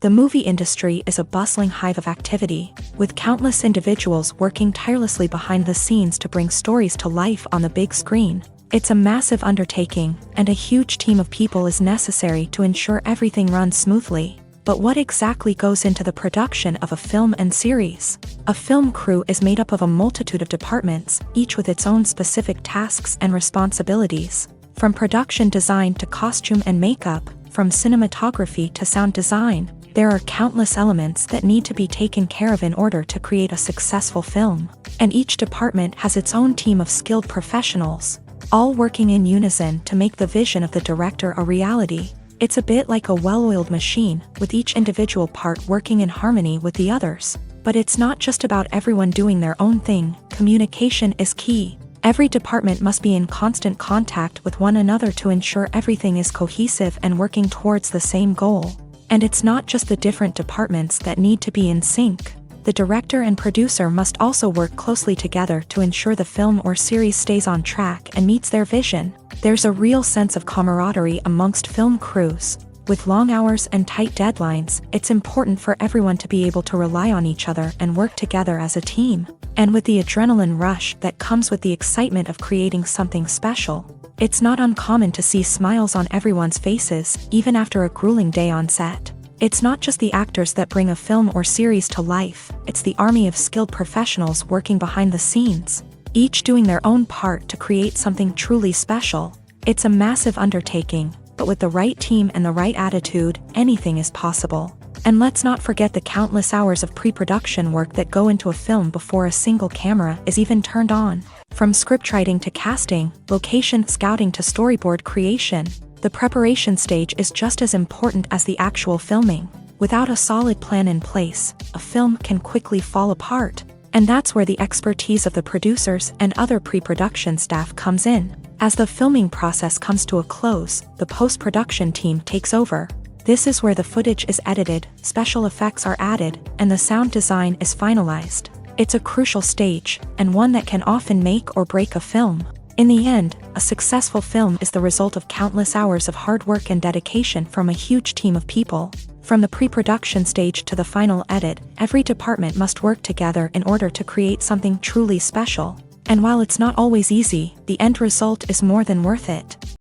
The movie industry is a bustling hive of activity, with countless individuals working tirelessly behind the scenes to bring stories to life on the big screen. It's a massive undertaking, and a huge team of people is necessary to ensure everything runs smoothly. But what exactly goes into the production of a film and series? A film crew is made up of a multitude of departments, each with its own specific tasks and responsibilities. From production design to costume and makeup, from cinematography to sound design, there are countless elements that need to be taken care of in order to create a successful film. And each department has its own team of skilled professionals, all working in unison to make the vision of the director a reality. It's a bit like a well-oiled machine, with each individual part working in harmony with the others. But it's not just about everyone doing their own thing. Communication is key. Every department must be in constant contact with one another to ensure everything is cohesive and working towards the same goal. And it's not just the different departments that need to be in sync. The director and producer must also work closely together to ensure the film or series stays on track and meets their vision. There's a real sense of camaraderie amongst film crews. With long hours and tight deadlines, it's important for everyone to be able to rely on each other and work together as a team. And with the adrenaline rush that comes with the excitement of creating something special, it's not uncommon to see smiles on everyone's faces, even after a grueling day on set. It's not just the actors that bring a film or series to life, it's the army of skilled professionals working behind the scenes, each doing their own part to create something truly special. It's a massive undertaking, but with the right team and the right attitude, anything is possible. And let's not forget the countless hours of pre-production work that go into a film before a single camera is even turned on. From scriptwriting to casting, location scouting to storyboard creation, the preparation stage is just as important as the actual filming. Without a solid plan in place, a film can quickly fall apart. And that's where the expertise of the producers and other pre-production staff comes in. As the filming process comes to a close, the post-production team takes over. This is where the footage is edited, special effects are added, and the sound design is finalized. It's a crucial stage, and one that can often make or break a film. In the end, a successful film is the result of countless hours of hard work and dedication from a huge team of people. From the pre-production stage to the final edit, every department must work together in order to create something truly special. And while it's not always easy, the end result is more than worth it.